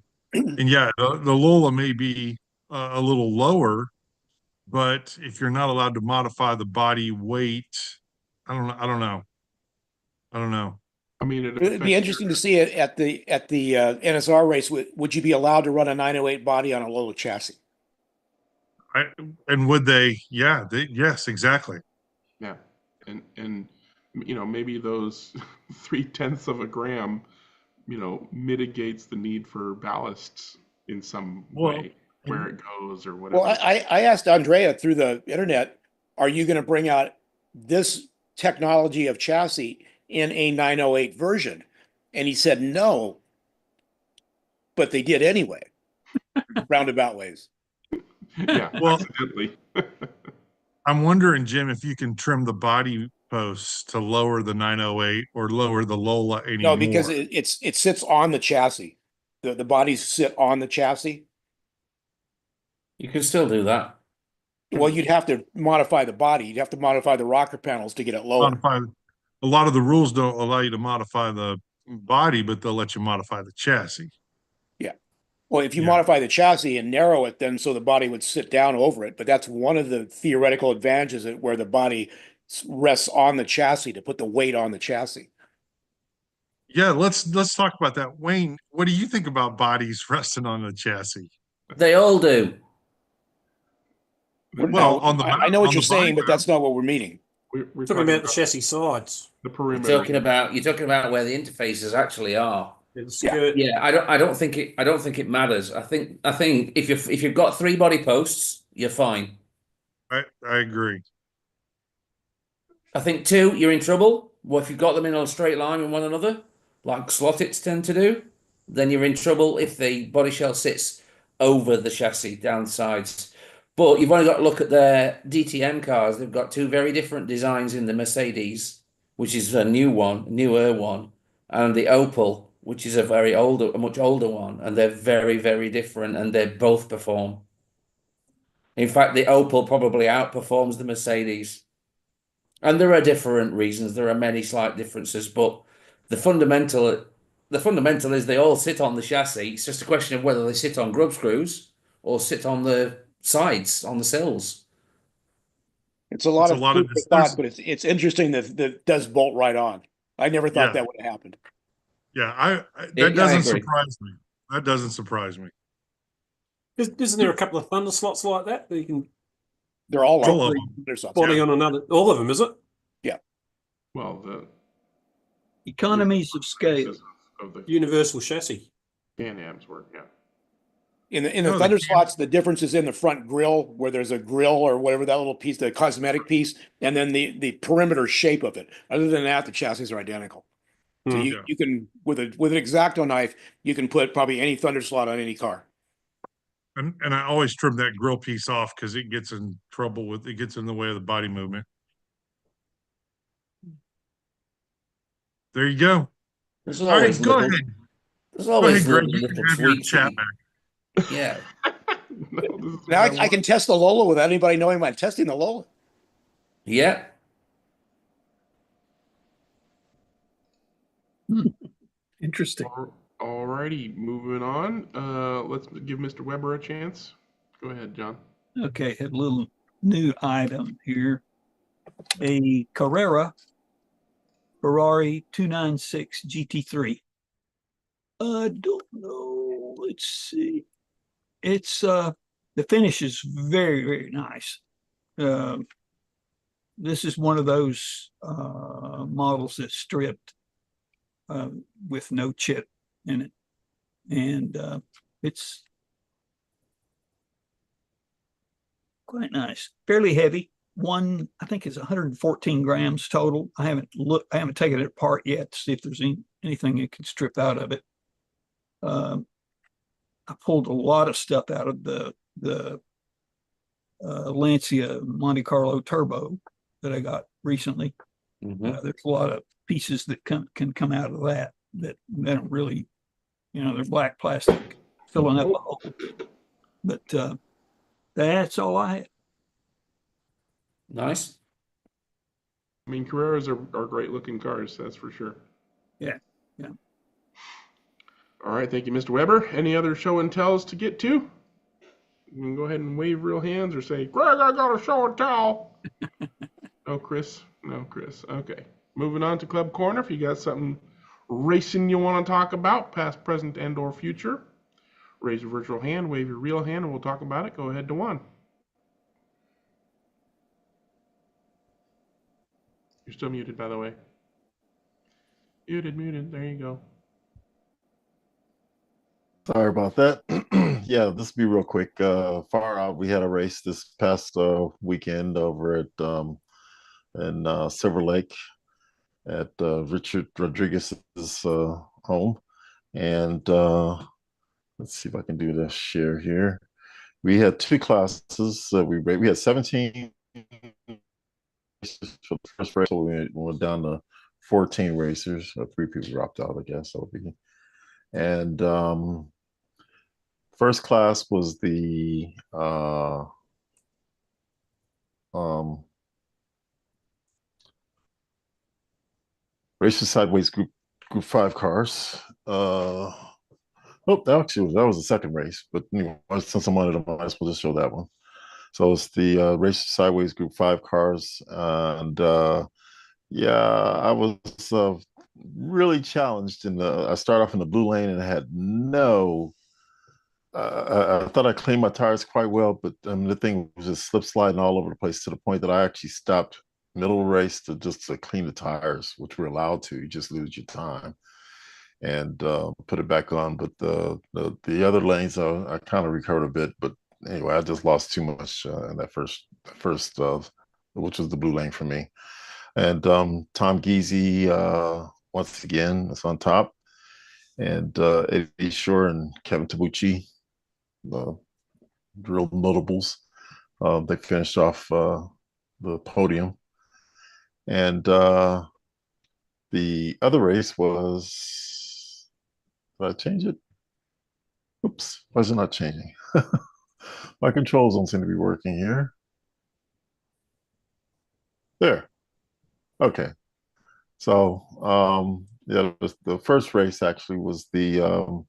yeah, the Lola may be a little lower, but if you're not allowed to modify the body weight, I don't know. I mean, It'd be interesting to see it at the NSR race. Would you be allowed to run a 908 body on a Lola chassis? And would they? Yeah, yes, exactly. Yeah, and maybe those 0.3 of a gram, mitigates the need for ballasts in some way, where it goes or whatever. Well, I asked Andrea through the internet, are you going to bring out this technology of chassis in a 908 version? And he said no, but they did anyway. Roundabout ways. Yeah, Well, accidentally. I'm wondering, Jim, if you can trim the body posts to lower the 908 or lower the Lola anymore. No, because it sits on the chassis. The bodies sit on the chassis. You can still do that. Well, you'd have to modify the body. You'd have to modify the rocker panels to get it lower. A lot of the rules don't allow you to modify the body, but they'll let you modify the chassis. Yeah. Well, if you Yeah. modify the chassis and narrow it, then so the body would sit down over it. But that's one of the theoretical advantages where the body rests on the chassis to put the weight on the chassis. Yeah, let's talk about that. Wayne, what do you think about bodies resting on the chassis? They all do. Well, I know what you're saying, but that's not what we're meaning. We're Talking about the chassis sides. the You're perimeter. talking about where the interfaces actually are. The skirt. Yeah, I don't think it matters. I think if you've got 3 body posts, you're fine. I agree. I think 2, you're in trouble. Well, if you've got them in a straight line with one another, like slottits tend to do, then you're in trouble if the body shell sits over the chassis down the sides. But you've only got to look at their DTM cars. They've got 2 very different designs in the Mercedes, which is a newer one, and the Opel, which is a much older one, and they're very, very different, and they both perform. In fact, the Opel probably outperforms the Mercedes. And there are different reasons. There are many slight differences, but the fundamental is they all sit on the chassis. It's just a question of whether they sit on grub screws or sit on the sides, on the sills. It's a lot It's of a lot of food for thought, but it's interesting that does bolt right on. I never thought that would have happened. Yeah, I that doesn't agree. surprise me. That doesn't surprise me. Isn't there a couple of thunder slots like that you can? They're all All like of there's a body on another. All of them, is it? Yeah. Well, the Economies of scale. of the Universal chassis. Can-Ams work, yeah. In the No, thunder they can't. slots, the difference is in the front grill, where there's a grill or whatever, that little piece, the cosmetic piece, and then the perimeter shape of it. Other than that, the chassis are identical. So Hmm. you can with an X-Acto knife, you can put probably any thunder slot on any car. And I always trim that grill piece off because it gets in trouble it gets in the way of the body movement. There you go. There's All right, always go little, ahead. there's Go always ahead, Greg. little, You can little have your tweaks. chat that back. Yeah. No, this is Now what I can test the Lola without anybody knowing I'm testing the Lola. Yeah. Interesting. All righty, moving on. Let's give Mr. Weber a chance. Go ahead, John. Okay, a little new item here. A Carrera Ferrari 296 GT3. I don't know. Let's see. It's the finish is very, very nice. This is one of those models that's stripped with no chip in it. And it's quite nice. Fairly heavy. I think it's 114 grams total. I haven't taken it apart yet to see if there's anything it can strip out of it. I pulled a lot of stuff out of the Lancia Monte Carlo Turbo that I got recently. Mhm. There's a lot of pieces that can come out of that they don't really, they're black plastic filling up a hole. But that's all I had. Nice. I mean, Carreras are great looking cars, that's for sure. Yeah. All right, thank you, Mr. Weber. Any other show and tells to get to? You can go ahead and wave real hands or say, Greg, I got a show and tell. No, Chris. Okay. Moving on to Club Corner. If you got something racing you want to talk about, past, present, and or future, raise your virtual hand, wave your real hand, and we'll talk about it. Go ahead, Dewan. You're still muted, by the way. Muted. There you go. Sorry about that. Yeah, this will be real quick. Far out, we had a race this past weekend over at in Silver Lake at Richard Rodriguez's home, and let's see if I can do this share here. We had two classes. We had 17 races for the first race. So we went down to 14 racers. 3 people dropped out, I guess. That'll be. And first class was the races sideways group 5 cars. Oh, that was the second race. But anyway, since I'm on it, I might as well just show that one. So it's the race sideways group 5 cars, and yeah, I was really challenged in the. I started off in the blue lane and I had no. I thought I cleaned my tires quite well, but the thing was just slip sliding all over the place to the point that I actually stopped middle of the race to clean the tires, which we're allowed to. You just lose your time and put it back on. But the other lanes, I kind of recovered a bit. But anyway, I just lost too much in that first which was the blue lane for me. And Tom Geezy once again is on top, and Eddie Shore and Kevin Tabucci, real notables. They finished off the podium, and the other race was. Did I change it? Oops, why is it not changing? My controls don't seem to be working here. There. Okay. So yeah, the first race actually was the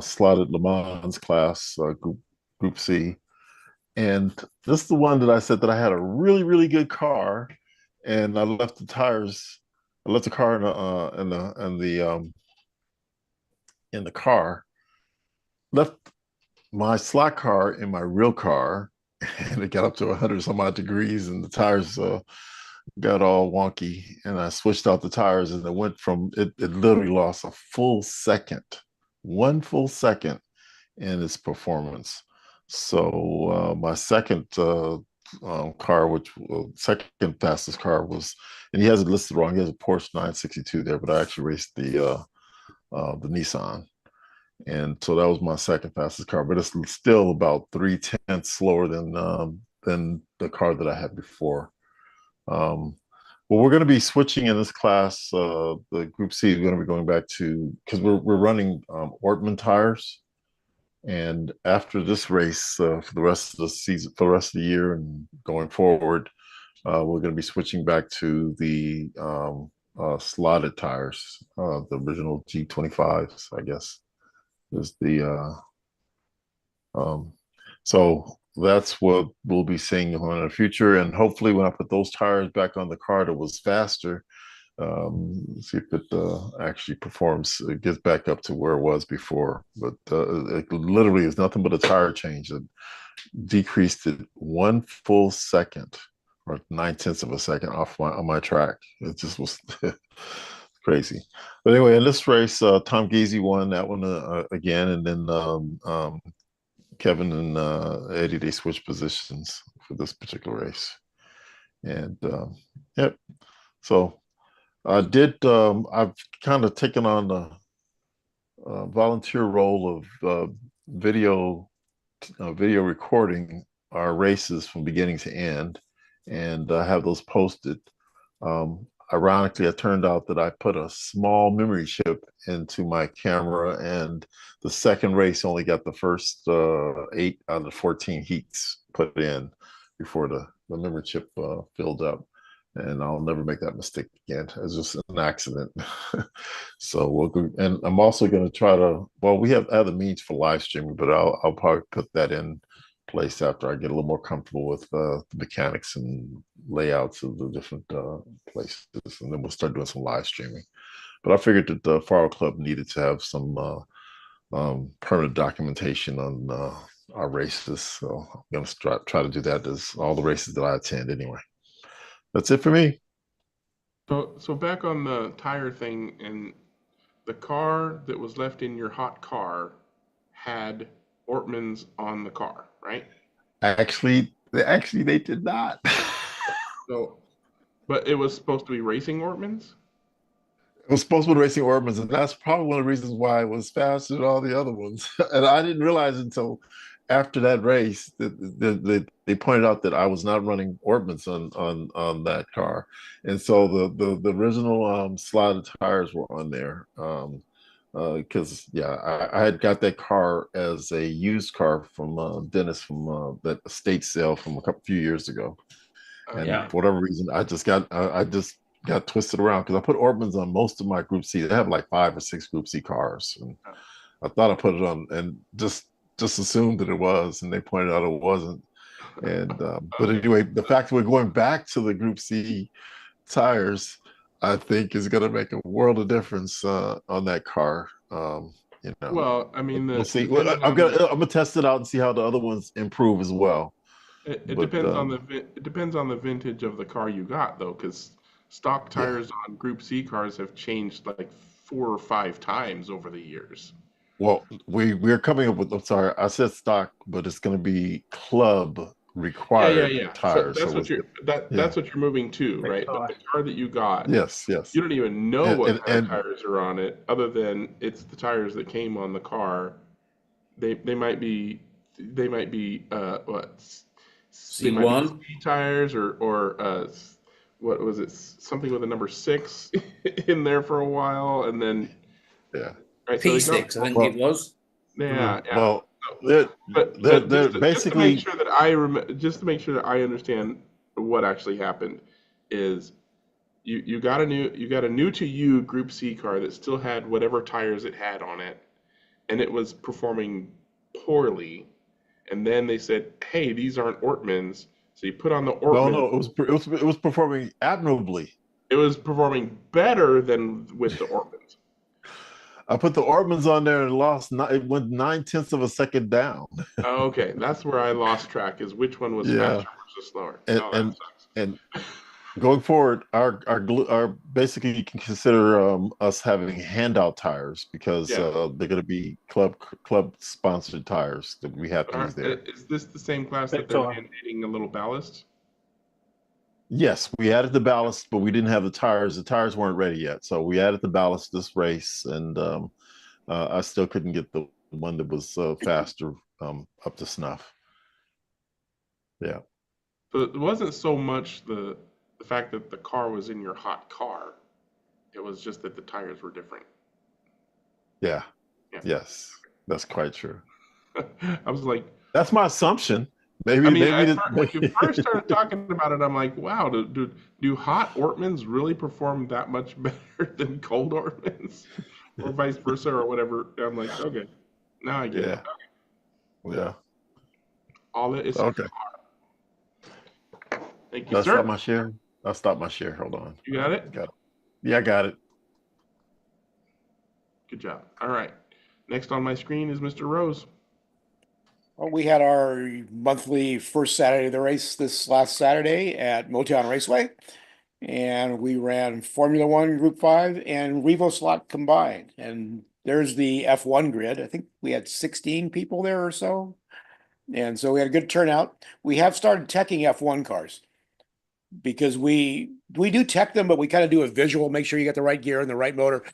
slotted Le Mans class, group C. And this is the one that I said that I had a really, really good car, and I left the tires. I left the car in the car. Left my slot car in my real car, and it got up to 100 some odd degrees, and the tires got all wonky. And I switched out the tires, and it went from it. It literally lost a full second, 1 full second in its performance. So my second car, which second fastest car was, and he has it listed wrong. He has a Porsche 962 there, but I actually raced the Nissan, and so that was my second fastest car. But it's still about 3/10 slower than the car that I had before. Well, we're going to be switching in this class. The Group C is going to be going back to because we're running Ortman tires. And after this race, for the rest of the season, for the rest of the year and going forward, we're going to be switching back to the slotted tires, the original G25s, I guess, is the. So that's what we'll be seeing in the future. And hopefully, when I put those tires back on the car that was faster, see if it actually performs, it gets back up to where it was before. But it literally is nothing but a tire change that decreased it 1 full second or 9/10 of a second off on my track. It just was crazy. But anyway, in this race, Tom Geezy won that one again, and then Kevin and Eddie, they switched positions for this particular race. And yep, so I've kind of taken on the volunteer role of video recording our races from beginning to end, and have those posted. Ironically, it turned out that I put a small memory chip into my camera, and the second race only got the first 8 out of the 14 heats put in before the memory chip filled up. And I'll never make that mistake again. It's just an accident. So we'll go, and I'm also going to try to. Well, we have other means for live streaming, but I'll probably put that in place after I get a little more comfortable with the mechanics and layouts of the different places, and then we'll start doing some live streaming. But I figured that the Faro Club needed to have some permanent documentation on our races, so I'm going to try to do that as all the races that I attend anyway. That's it for me. So back on the tire thing, and the car that was left in your hot car had Ortman's on the car, right? Actually, they did not. So, but it was supposed to be racing Ortman's? It was supposed to be racing Ormans, and that's probably one of the reasons why it was faster than all the other ones. And I didn't realize until after that race that they pointed out that I was not running Ormans on that car, and so the original slotted tires were on there. Because yeah, I had got that car as a used car from Dennis from that estate sale from a few years ago, and Yeah. for whatever reason, I just got twisted around because I put Ortmans on most of my Group C. They have like 5 or 6 Group C cars, and I thought I put it on and just assumed that it was, and they pointed out it wasn't. And but anyway, the fact that we're going back to the Group C tires, I think, is going to make a world of difference on that car. You know, Well, I mean, we'll see. Well, I'm gonna test it out and see how the other ones improve as well. it But depends on it depends on the vintage of the car you got, though, because stock yeah. tires on Group C cars have changed like 4 or 5 times over the years. Well, we're coming up with. I'm sorry, I said stock, but it's going to be club Yeah, required yeah. So tires. So it's, yeah, that's what you're moving to, right? But the car that you got, yes, you don't even know and what and, kind of and tires are on it, other than it's the tires that came on the car. They might be what they might be C1. speed tires or what was it, something with a number 6 in there for a while, and then yeah. right, so they got P6, I think it was. yeah. Well, But they're just to make basically sure that just to make sure that I understand what actually happened is you got a new to you Group C car that still had whatever tires it had on it, and it was performing poorly, and then they said, hey, these aren't Ortmans, so you put on the no, Ortmans. it was performing admirably. It was performing better than with the Ortmans. I put the Ortmans on there and lost. It went 9/10 of a second down. Okay, that's where I lost track, is which one was Yeah, faster versus slower. and Oh, that and sucks. and going forward, our basically you can consider us having handout tires because Yeah. they're going to be club sponsored tires that we have to use there. Is this the same class that they're mandating a little ballast? Yes, we added the ballast, but we didn't have the tires. The tires weren't ready yet, so we added the ballast this race, and I still couldn't get the one that was faster up to snuff. Yeah. So it wasn't so much the fact that the car was in your hot car. It was just that the tires were different. Yeah. Yeah. Yes, that's quite true. I was like, that's my assumption. Maybe, I mean, maybe when you first started talking about it, I'm like, wow, do hot Ortmans really perform that much better than cold Ortmans, or vice versa, or whatever? I'm like, okay, now I get it. Yeah. All it is. Okay. Thank you, I'll sir. stop my share. I'll stop my share. Hold on. You got it? Got it. Yeah, I got it. Good job. All right. Next on my screen is Mr. Rose. Well, we had our monthly first Saturday of the race this last Saturday at Motown Raceway. And we ran Formula One Group 5 and Revo slot combined. And there's the F1 grid. I think we had 16 people there or so. And so we had a good turnout. We have started teching F1 cars because we do tech them, but we kind of do a visual, make sure you get the right gear and the right motor.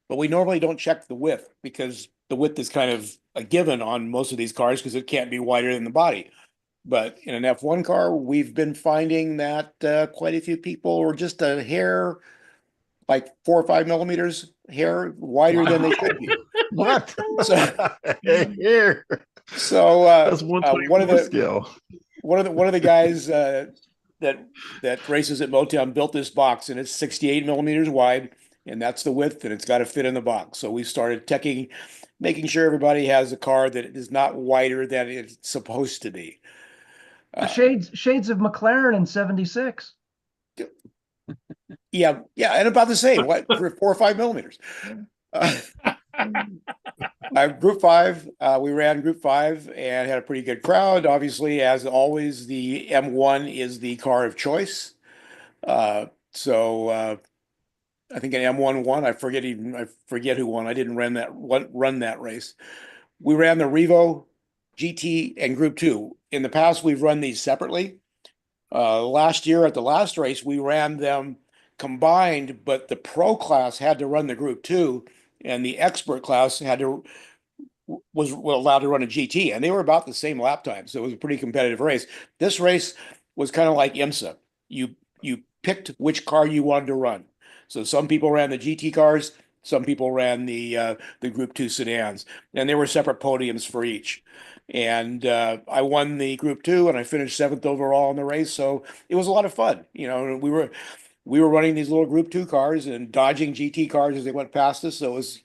But we normally don't check the width because the width is kind of a given on most of these cars because it can't be wider than the body. But in an F1 car, we've been finding that quite a few people are just a hair, like 4 or 5 millimeters hair wider than they should be. What? So, here. So that's one scale. One of the guys that races at Motown built this box, and it's 68 millimeters wide, and that's the width, and it's got to fit in the box. So we started teching, making sure everybody has a car that is not wider than it's supposed to be. The shades of McLaren in 76. Yeah, and about the same, what, 4 or 5 millimeters. Group 5, we ran Group 5 and had a pretty good crowd. Obviously, as always, the M1 is the car of choice. So I think an M1 won. I forget who won. I didn't run that race. We ran the Revo GT and Group 2. In the past, we've run these separately. Last year at the last race, we ran them combined, but the pro class had to run the group 2 and the expert class was allowed to run a GT, and they were about the same lap time. So it was a pretty competitive race. This race was kind of like IMSA. You picked which car you wanted to run. So some people ran the GT cars, some people ran the Group 2 sedans, and there were separate podiums for each. And I won the Group 2, and I finished 7th overall in the race. So it was a lot of fun. You know, we were running these little Group 2 cars and dodging GT cars as they went past us. So it was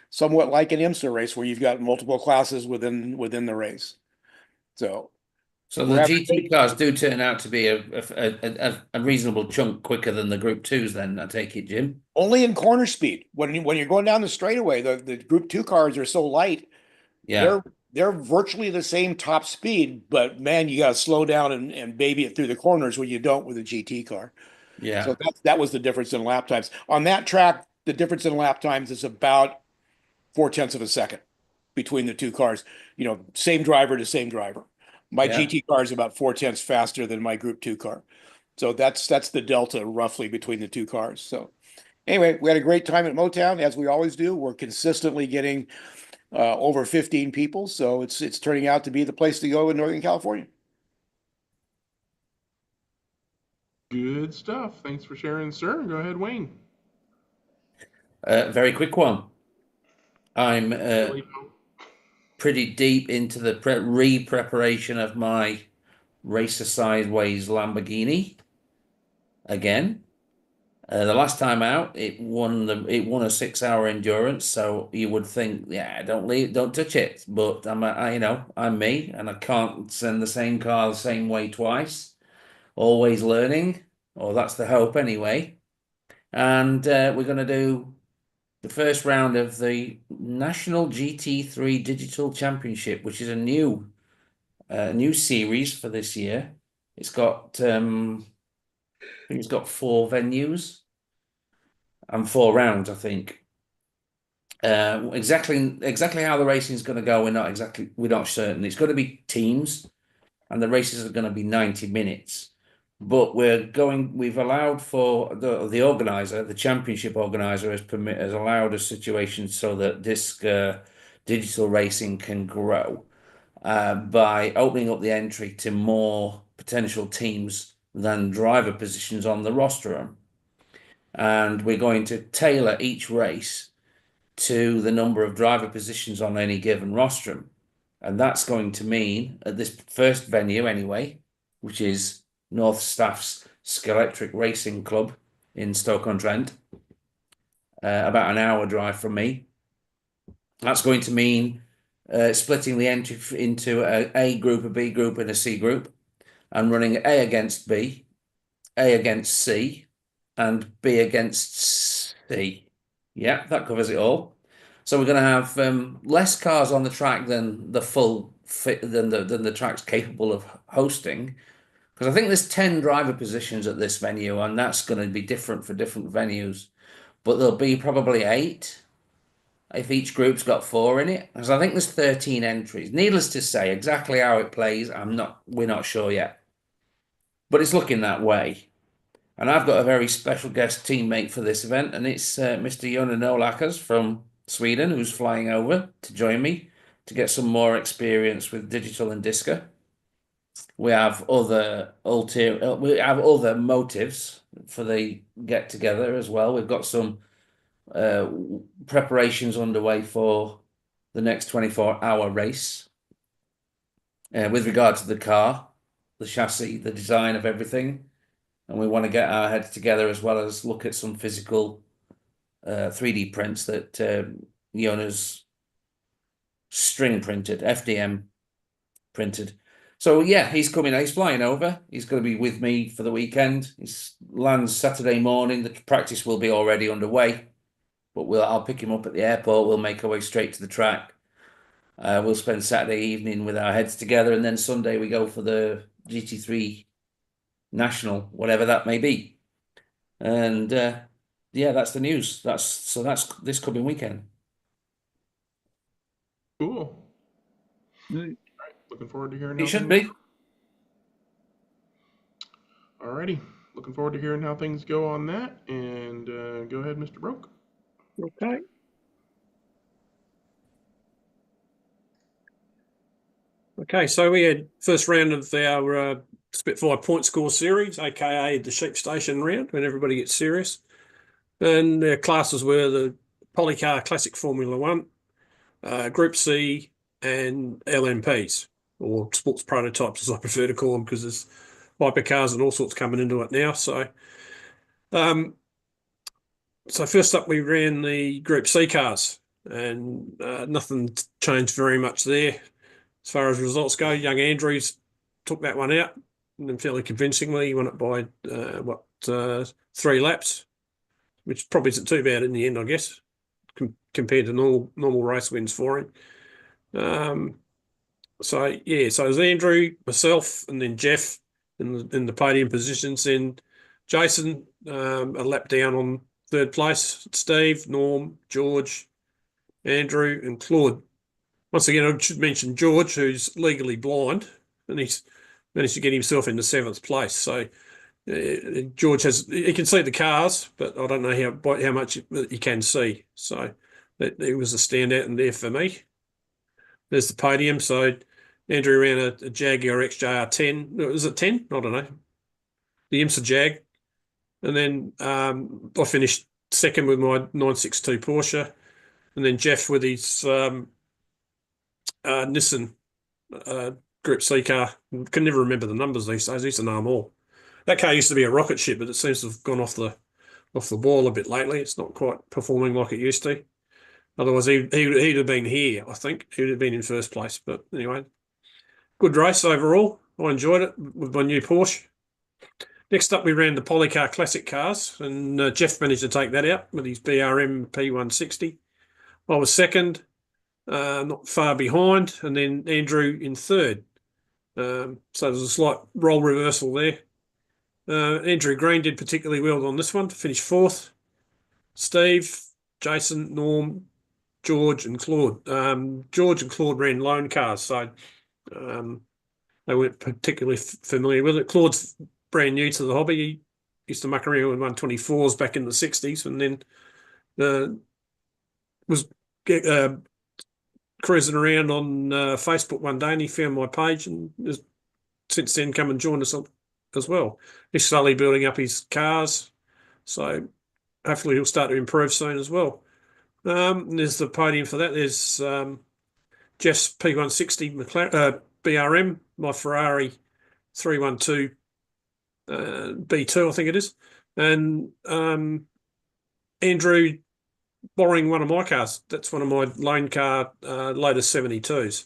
somewhat like an IMSA race where you've got multiple classes within the race. So So we're the having GT cars do turn out to be a reasonable chunk quicker than the Group 2s then, I take it, Jim? only in corner speed. When you're going down the straightaway, the Group 2 cars are so light. Yeah. They're virtually the same top speed, but man, you got to slow down and baby it through the corners when you don't with a GT car. Yeah. So that was the difference in lap times. On that track, the difference in lap times is about 0.4 of a second between the two cars. You know, same driver to same driver. My Yeah. GT car is about 0.4 faster than my Group 2 car. So that's the delta roughly between the two cars. So anyway, we had a great time at Motown, as we always do. We're consistently getting over 15 people, so it's turning out to be the place to go in Northern California. Good stuff. Thanks for sharing, sir. Go ahead, Wayne. Very quick one. I'm Really? pretty deep into the pre-preparation of my Racer Sideways Lamborghini again. The last time out, it won a 6-hour endurance. So you would think, yeah, don't touch it. But I'm me, and I can't send the same car the same way twice. Always learning, or that's the hope anyway. And we're going to do the first round of the National GT3 Digital Championship, which is a new series for this year. It's got I think it's got 4 venues and 4 rounds, I think. Exactly how the racing is going to go, we're not certain. It's going to be teams, and the races are going to be 90 minutes. But we've allowed for the organizer, the championship organizer has allowed a situation so that this digital racing can grow by opening up the entry to more potential teams than driver positions on the roster. And we're going to tailor each race to the number of driver positions on any given rostrum. And that's going to mean at this first venue anyway, which is North Staff's Skelectric Racing Club in Stoke-on-Trent, about an hour drive from me. That's going to mean splitting the entry into a group, a B group, and a C group, and running A against B, A against C, and B against C. Yeah, that covers it all. So we're going to have less cars on the track than the full fit than the track's capable of hosting, because I think there's 10 driver positions at this venue, and that's going to be different for different venues. But there'll be probably 8 if each group's got 4 in it, because I think there's 13 entries. Needless to say, exactly how it plays, we're not sure yet, but it's looking that way. And I've got a very special guest teammate for this event, and it's Mr. Jonas Nolakas from Sweden, who's flying over to join me to get some more experience with digital and Disca. We have other motives for the get together as well. We've got some preparations underway for the next 24-hour race with regard to the car, the chassis, the design of everything. And we want to get our heads together as well as look at some physical 3D prints that Jonas string printed, FDM printed. So yeah, he's coming. He's flying over. He's going to be with me for the weekend. He lands Saturday morning. The practice will be already underway, but I'll pick him up at the airport. We'll make our way straight to the track. We'll spend Saturday evening with our heads together, and then Sunday we go for the GT3 National, whatever that may be. And yeah, that's the news. That's this coming weekend. Cool. All right, looking forward to hearing. It should be. Alrighty, looking forward to hearing how things go on that. And go ahead, Mr. Broke. Okay. Okay, so we had first round of our Spitfire point score series, aka the sheep station round, when everybody gets serious. And their classes were the Polycar Classic Formula One, Group C, and LMPs, or sports prototypes, as I prefer to call them, because there's hypercars and all sorts coming into it now. So first up, we ran the Group C cars, and nothing changed very much there. As far as results go, young Andrews took that one out, and fairly convincingly. He won it by 3 laps, which probably isn't too bad in the end, I guess, compared to normal race wins for him. So it was Andrew, myself, and then Jeff in the podium positions. Then Jason a lap down on third place. Steve, Norm, George, Andrew, and Claude. Once again, I should mention George, who's legally blind, and he's managed to get himself into 7th place. So George he can see the cars, but I don't know how much he can see. So it was a standout in there for me. There's the podium. So Andrew ran a Jaguar XJR 10. Was it 10? I don't know. The IMSA Jag. And then I finished second with my 962 Porsche. And then Jeff with his Nissan Group C car. Can never remember the numbers these days. I used to know them all. That car used to be a rocket ship, but it seems to have gone off the ball a bit lately. It's not quite performing like it used to. Otherwise, he'd have been here, I think. He'd have been in first place. But anyway, good race overall. I enjoyed it with my new Porsche. Next up, we ran the Polycar Classic cars, and Jeff managed to take that out with his BRM P160. I was second, not far behind, and then Andrew in third. So there's a slight role reversal there. Andrew Green did particularly well on this one to finish fourth. Steve, Jason, Norm, George, and Claude. George and Claude ran loan cars, so they weren't particularly familiar with it. Claude's brand new to the hobby. He used to muck around with 124s back in the 60s, and then was cruising around on Facebook one day, and he found my page, and has since then come and joined us as well. He's slowly building up his cars, so hopefully he'll start to improve soon as well. There's the podium for that. There's Jeff's P160 BRM, my Ferrari 312 B2, I think it is, and Andrew borrowing one of my cars. That's one of my loan car Lotus 72s.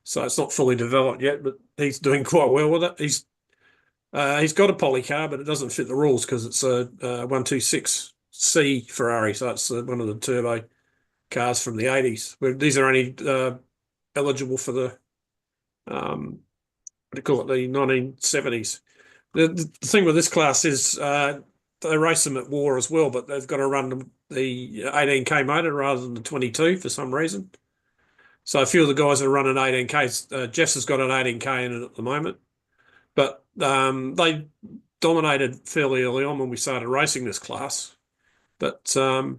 So it's not fully developed yet, but he's doing quite well with it. He's got a poly car, but it doesn't fit the rules because it's a 126C Ferrari. So it's one of the turbo cars from the 80s. These are only eligible for the what do you call it, the 1970s. The thing with this class is they race them at war as well, but they've got to run the 18K motor rather than the 22 for some reason. So a few of the guys are running 18Ks. Jeff's has got an 18K in it at the moment. But they dominated fairly early on when we started racing this class. But the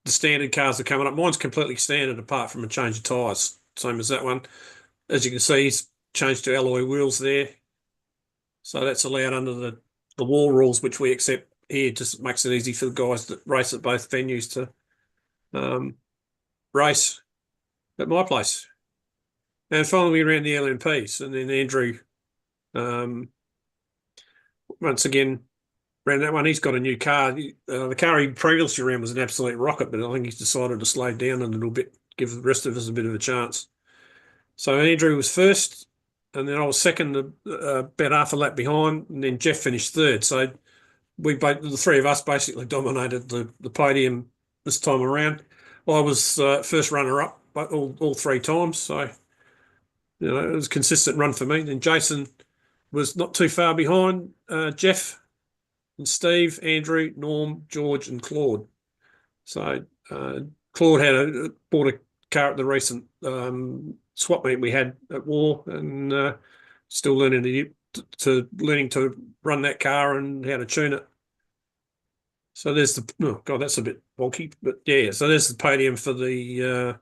standard cars are coming up. Mine's completely standard apart from a change of tyres, same as that one. As you can see, he's changed to alloy wheels there. So that's allowed under the wall rules, which we accept here. Just makes it easy for the guys that race at both venues to race at my place. And finally, we ran the LMPs, and then Andrew, once again, ran that one. He's got a new car. The car he previously ran was an absolute rocket, but I think he's decided to slow down a little bit, give the rest of us a bit of a chance. So Andrew was first, and then I was second, about half a lap behind, and then Jeff finished third. So the three of us basically dominated the podium this time around. I was first runner-up all 3 times, so it was a consistent run for me. Then Jason was not too far behind Jeff and Steve, Andrew, Norm, George, and Claude. So Claude bought a car at the recent swap meet we had at War, and still learning to learning to run that car and how to tune it. So there's oh god, that's a bit wonky, but yeah. So there's the podium for the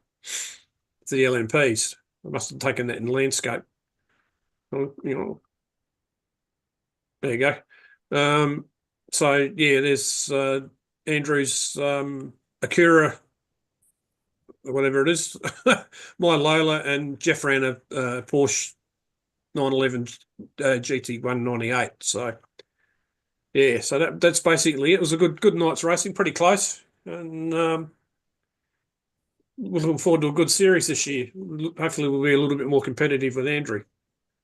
LMPs. I must have taken that in landscape. You know, there you go. So yeah, there's Andrew's Acura, whatever it is, my Lola, and Jeff ran a Porsche 911 GT 198. So yeah, so that's basically it. It was a good night's racing, pretty close, and we're looking forward to a good series this year. Hopefully, we'll be a little bit more competitive with Andrew.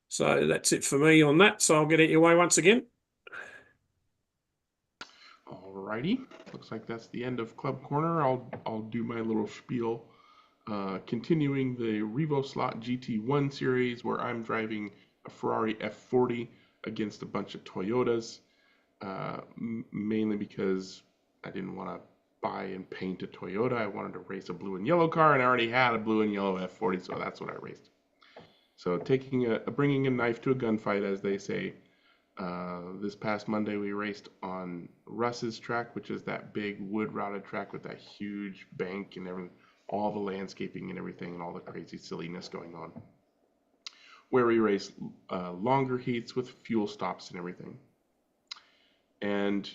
So that's it for me on that. So I'll get out your way once again. Alrighty, looks like that's the end of Club Corner. I'll do my little spiel. Continuing the Revo Slot GT1 series, where I'm driving a Ferrari F40 against a bunch of Toyotas, mainly because I didn't want to buy and paint a Toyota. I wanted to race a blue and yellow car, and I already had a blue and yellow F40, so that's what I raced. So bringing a knife to a gunfight, as they say. This past Monday, we raced on Russ's track, which is that big wood-routed track with that huge bank and everything, all the landscaping and everything, and all the crazy silliness going on. Where we race longer heats with fuel stops and everything. And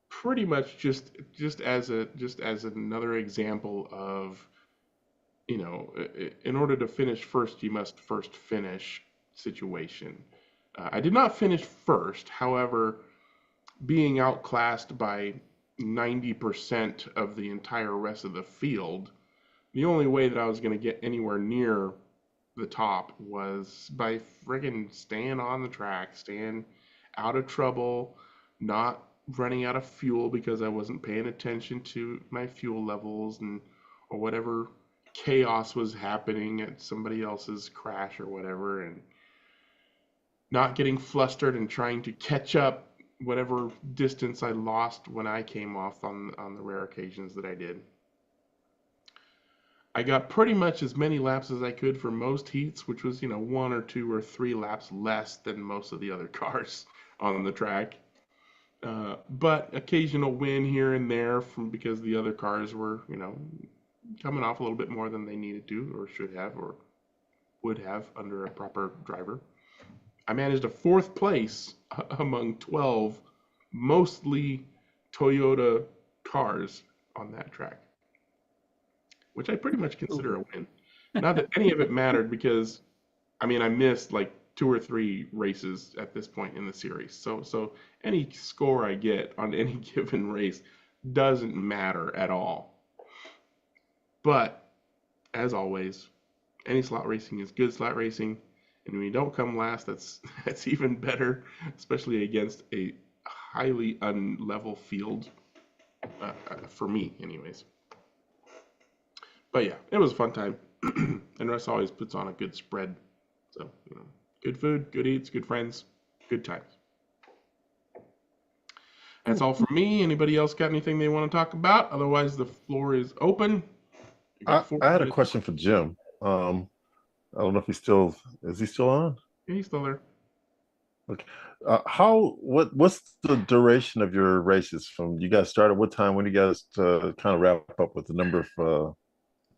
pretty much just as another example of, you know, in order to finish first, you must first finish situation. I did not finish first, however, being outclassed by 90% of the entire rest of the field, the only way that I was going to get anywhere near the top was by friggin' staying on the track, staying out of trouble, not running out of fuel because I wasn't paying attention to my fuel levels or whatever chaos was happening at somebody else's crash or whatever, and not getting flustered and trying to catch up whatever distance I lost when I came off on the rare occasions that I did. I got pretty much as many laps as I could for most heats, which was, 1 or 2 or 3 laps less than most of the other cars on the track. But occasional win here and there because the other cars were, coming off a little bit more than they needed to or should have or would have under a proper driver. I managed a 4th place among 12 mostly Toyota cars on that track, which I pretty much consider a win. Not that any of it mattered because, I missed like 2 or 3 races at this point in the series. So any score I get on any given race doesn't matter at all. But, as always, any slot racing is good slot racing. And when you don't come last, that's even better, especially against a highly unlevel field, for me anyways. But yeah, it was a fun time. And Russ always puts on a good spread. So, good food, good eats, good friends, good times. That's all from me. Anybody else got anything they want to talk about? Otherwise, the floor is open. I had a question for Jim. I don't know if is he still on? Yeah, he's still there. Okay. What's the duration of your races from you guys start at what time? When you guys kind of wrap up with the number of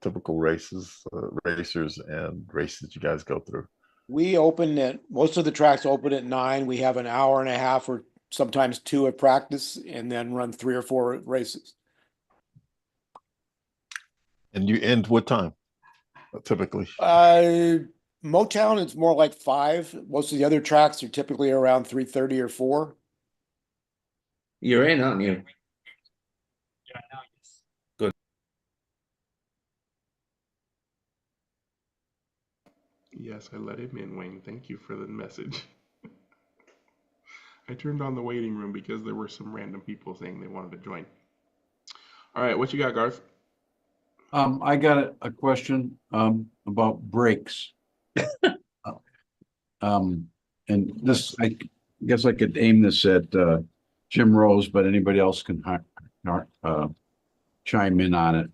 typical racers and races you guys go through? We most of the tracks open at 9. We have an hour and a half or sometimes 2 at practice and then run 3 or 4 races. And you end what time? Typically, Motown, it's more like 5. Most of the other tracks are typically around 3:30 or 4. You're in, aren't you? Good. Yes, I let him in, Wayne. Thank you for the message. I turned on the waiting room because there were some random people saying they wanted to join. All right, what you got, Garth? I got a question about brakes. And this, I guess I could aim this at Jim Rose, but anybody else can chime in on it.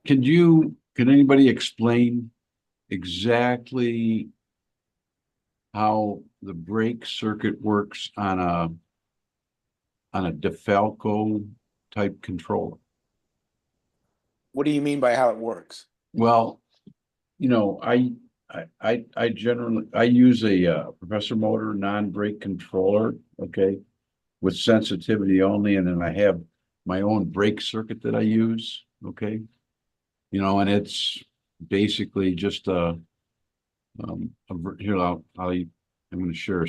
Can anybody explain exactly how the brake circuit works on a DeFalco type controller. What do you mean by how it works? Well, you know, I generally, I use a Professor Motor non-brake controller, okay, with sensitivity only, and then I have my own brake circuit that I use, okay? You know, and it's basically just here, I'm gonna share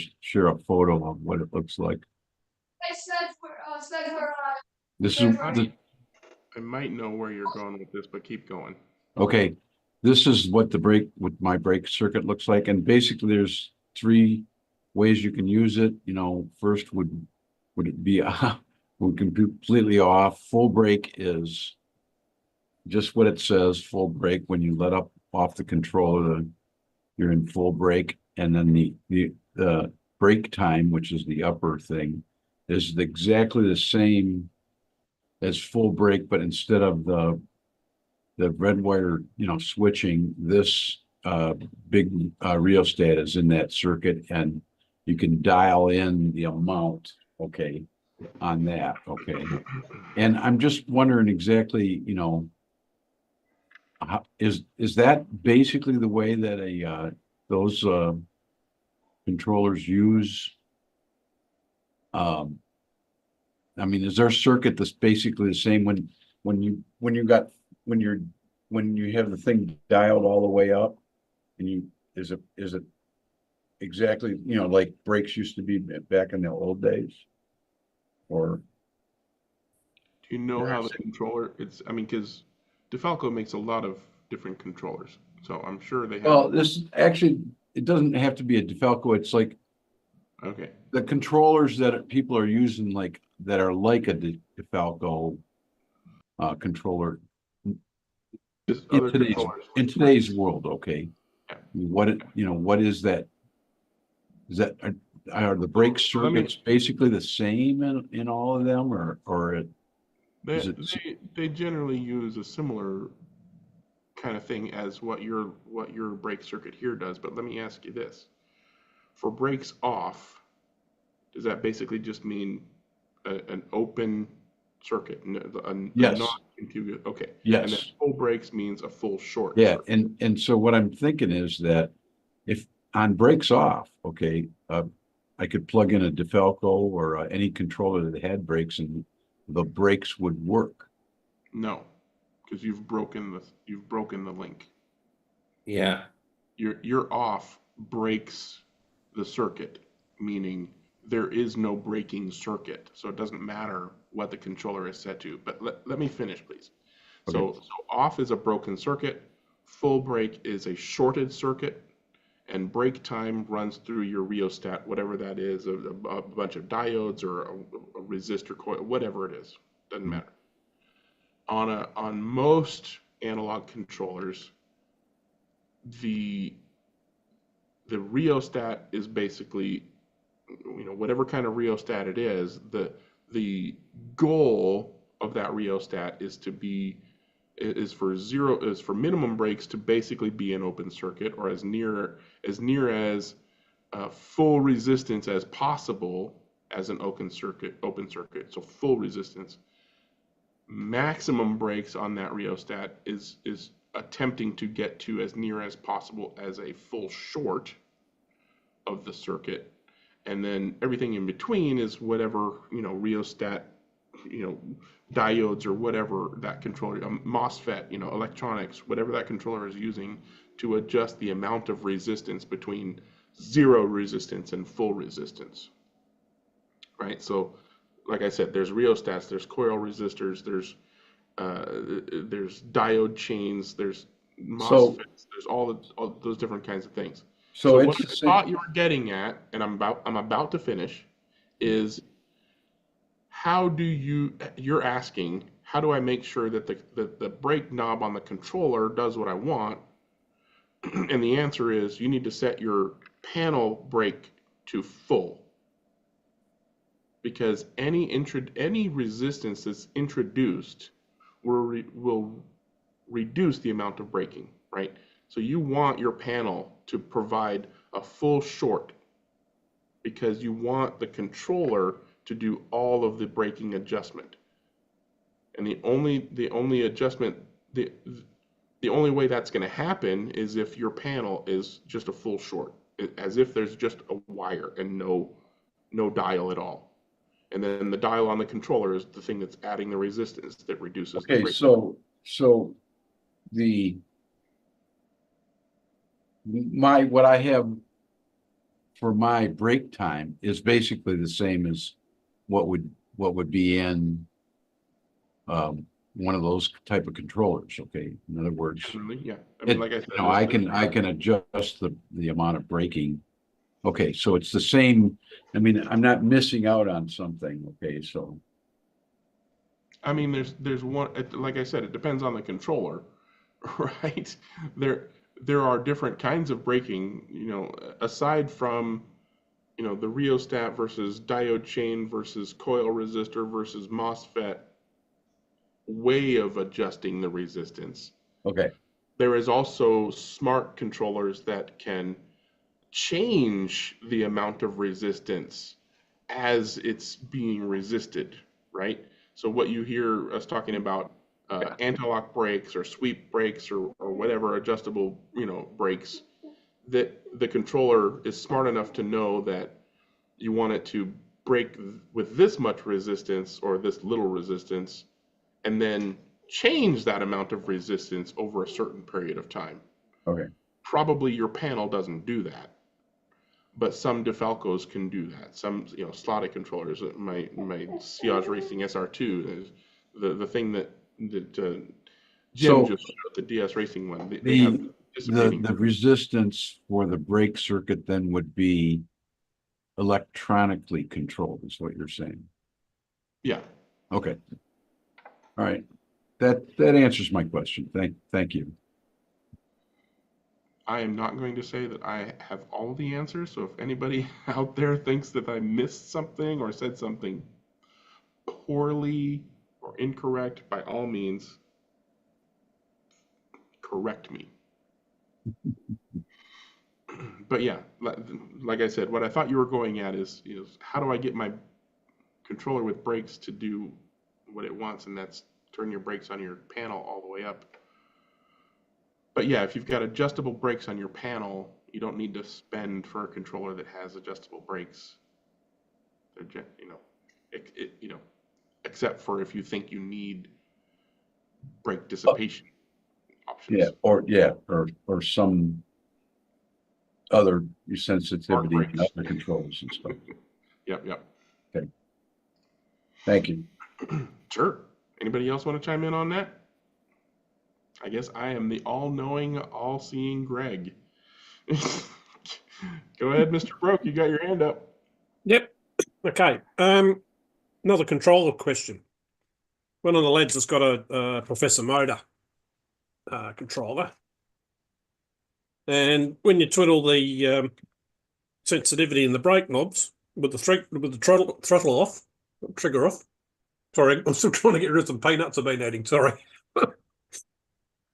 a photo of what it looks like. This is the, I might know where you're going with this, but keep going. okay, this is what my brake circuit looks like, and basically there's 3 ways you can use it. You know, first would it be would completely off. Full brake is just what it says, full brake. When you let up off the controller, you're in full brake, and then the brake time, which is the upper thing, is exactly the same as full brake, but instead of the red wire, you know, switching, this big rheostat is in that circuit, and you can dial in the amount, okay, on that, okay. And I'm just wondering exactly, you know, how, is that basically the way that those controllers use? I mean, is their circuit that's basically the same when you have the thing dialed all the way up, and is it exactly, you know, like brakes used to be back in the old days? Or Do you know how the controller? I mean, because DeFalco makes a lot of different controllers, so I'm sure they have. well, this actually, it doesn't have to be a DeFalco. It's like Okay. the controllers that people are using, like that are like a DeFalco controller Just in other today's controllers. world. Okay, Yeah. what is that? Is that are the brake circuits basically the same in all of them, or They generally use a similar kind of thing as what your brake circuit here does. But let me ask you this: for brakes off, does that basically just mean an open circuit? Yes. Okay. Yes. And then full brakes means a full short. Yeah, circuit. and so what I'm thinking is that if on brakes off, okay, I could plug in a DeFalco or any controller that had brakes, and the brakes would work. No, because you've broken the link. Yeah. Your off breaks the circuit, meaning there is no braking circuit. So it doesn't matter what the controller is set to. But let me finish, please. Okay. So off is a broken circuit, full brake is a shorted circuit, and brake time runs through your rheostat, whatever that is, a bunch of diodes or a resistor coil, whatever it is, doesn't matter. On most analog controllers, the rheostat is basically, you know, whatever kind of rheostat it is, the goal of that rheostat is for minimum brakes to basically be an open circuit, or as near as full resistance as possible as an open circuit. So full resistance. Maximum brakes on that rheostat is attempting to get to as near as possible as a full short of the circuit, and then everything in between is whatever, you know, rheostat, you know, diodes or whatever that controller, MOSFET, you know, electronics, whatever that controller is using to adjust the amount of resistance between zero resistance and full resistance, right? So like I said, there's rheostats, there's coil resistors, there's diode chains, there's MOSFETs, there's all those different kinds of things. So what I thought you were getting at, and I'm about to finish, is you're asking, how do I make sure that the brake knob on the controller does what I want? And the answer is you need to set your panel brake to full. Because any resistance that's introduced will reduce the amount of braking, right? So you want your panel to provide a full short because you want the controller to do all of the braking adjustment. And the only adjustment, the only way that's going to happen is if your panel is just a full short, as if there's just a wire and no dial at all. And then the dial on the controller is the thing that's adding the resistance that reduces the Okay, brake. so what I have for my break time is basically the same as what would be in one of those type of controllers. Okay, in other words, Generally, yeah. I mean, like I said, I can adjust the amount of braking. Okay, so it's the same. I mean, I'm not missing out on something. Okay, so I mean, there's one, like I said, it depends on the controller, right? There are different kinds of braking, aside from, the rheostat versus diode chain versus coil resistor versus MOSFET way of adjusting the resistance. okay, There is also smart controllers that can change the amount of resistance as it's being resisted, right? So what you hear us talking about, anti-lock brakes or sweep brakes or whatever adjustable, brakes, that the controller is smart enough to know that you want it to brake with this much resistance or this little resistance, and then change that amount of resistance over a certain period of time. okay. Probably your panel doesn't do that, but some DeFalcos can do that. Some, slotted controllers. My Siage Racing SR2 is the thing that Jim just showed, the DS Racing one. They have dissipating. The resistance for the brake circuit then would be electronically controlled, is what you're saying. Yeah. Okay. All right. That answers my question. Thank you. I am not going to say that I have all the answers, so if anybody out there thinks that I missed something or said something poorly or incorrect, by all means, correct me. But yeah, like I said, what I thought you were going at is how do I get my controller with brakes to do what it wants, and that's turn your brakes on your panel all the way up. But yeah, if you've got adjustable brakes on your panel, you don't need to spend for a controller that has adjustable brakes. They're except for if you think you need brake dissipation options. Yeah, or some other sensitivity and other controls and stuff. Yep. Okay. Thank you. Sure. Anybody else want to chime in on that? I guess I am the all-knowing, all-seeing Greg. Go ahead, Mr. Broke. You got your hand up. Yep. Okay. Another controller question. One of the lads has got a Professor Motor controller, and when you twiddle the sensitivity in the brake knobs with the throttle off, trigger off. Sorry, I'm still trying to get rid of some peanuts I've been eating. Sorry.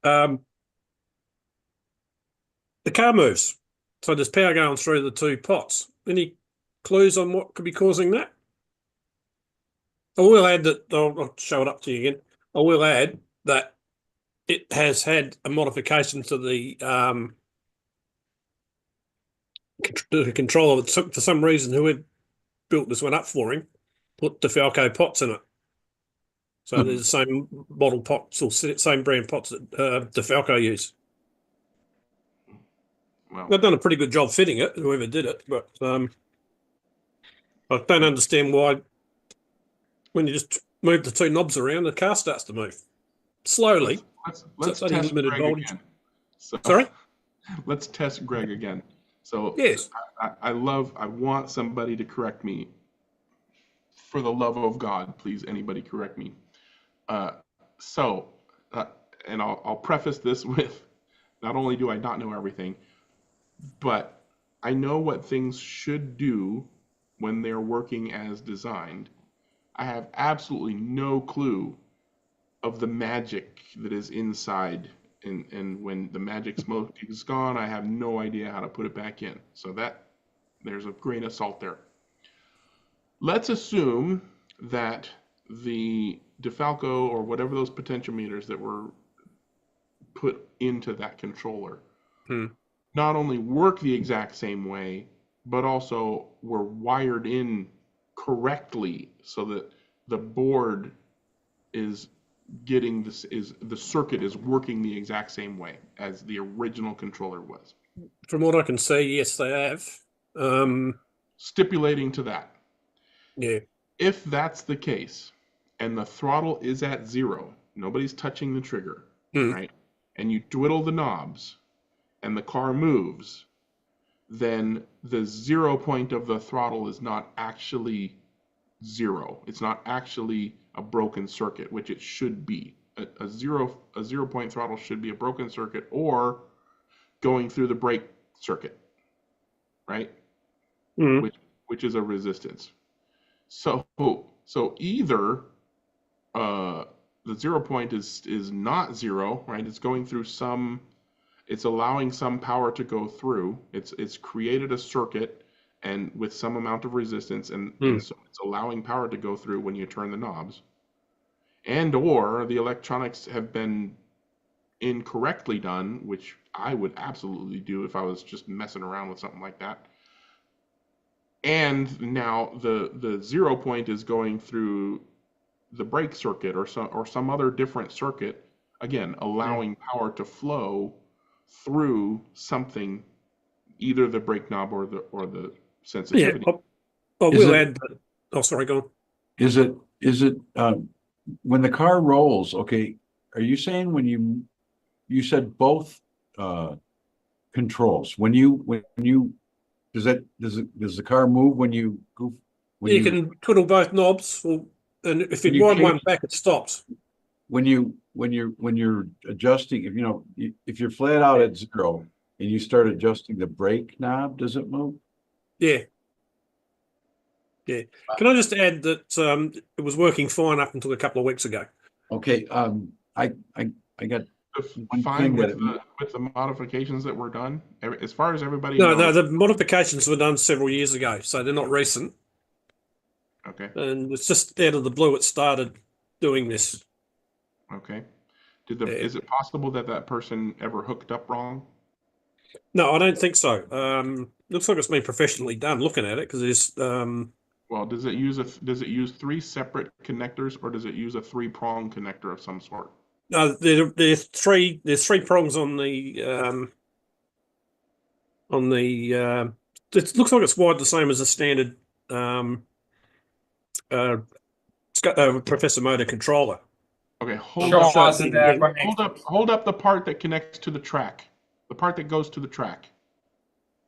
The car moves, so there's power going through the two pots. Any clues on what could be causing that? I will add that, I'll show it up to you again. I will add that it has had a modification to the controller. For some reason, whoever built this one up for him put DeFalco pots in it. So there's the same model pots or same brand pots that DeFalco use. Well, they've done a pretty good job fitting it, whoever did it, but I don't understand why when you just move the two knobs around, the car starts to move slowly. Let's test Greg again. So, sorry? Let's test Greg again. So yes, I want somebody to correct me. For the love of God, please, anybody correct me. And I'll preface this with, not only do I not know everything, but I know what things should do when they're working as designed. I have absolutely no clue of the magic that is inside, and when the magic smoke is gone, I have no idea how to put it back in. So There's a grain of salt there. Let's assume that the DeFalco or whatever those potentiometers that were put into that controller not only work the exact same way, but also were wired in correctly so that the board is getting this, is the circuit is working the exact same way as the original controller was. From what I can see, yes, they have. Stipulating to that. Yeah. If that's the case, and the throttle is at 0, nobody's touching the trigger, right? And you twiddle the knobs, and the car moves, then the 0 point of the throttle is not actually 0. It's not actually a broken circuit, which it should be. A zero point throttle should be a broken circuit or going through the brake circuit, right? Which is a resistance. So either the 0 point is not 0, right? It's going through some, it's allowing some power to go through. It's created a circuit and with some amount of resistance, and so it's allowing power to go through when you turn the knobs. And or the electronics have been incorrectly done, which I would absolutely do if I was just messing around with something like that. And now the 0 point is going through the brake circuit or some other different circuit, again, allowing power to flow through something, either the brake knob or the sensitivity. Yeah, I will add. Oh, sorry, go on. Is it when the car rolls? Okay, are you saying when you said both controls? When you does the car move when you go? You can twiddle both knobs, and if you wind one back, it stops. When you're adjusting, if you're flat out at 0 and you start adjusting the brake knob, does it move? Yeah. Yeah. Can I just add that it was working fine up until a couple of weeks ago. Okay. I got fine with the modifications that were done, as far as everybody knows. No, the modifications were done several years ago, so they're not recent. Okay. And it's just out of the blue it started doing this. Okay. Is it possible that person ever hooked up wrong? No, I don't think so. Looks like it's been professionally done. Looking at it, because there's. Well, does it use 3 separate connectors, or does it use a 3-prong connector of some sort? No, there's 3 prongs on the. It looks like it's wired the same as a standard Professor Motor controller. Okay, hold up the part that connects to the track. The part that goes to the track.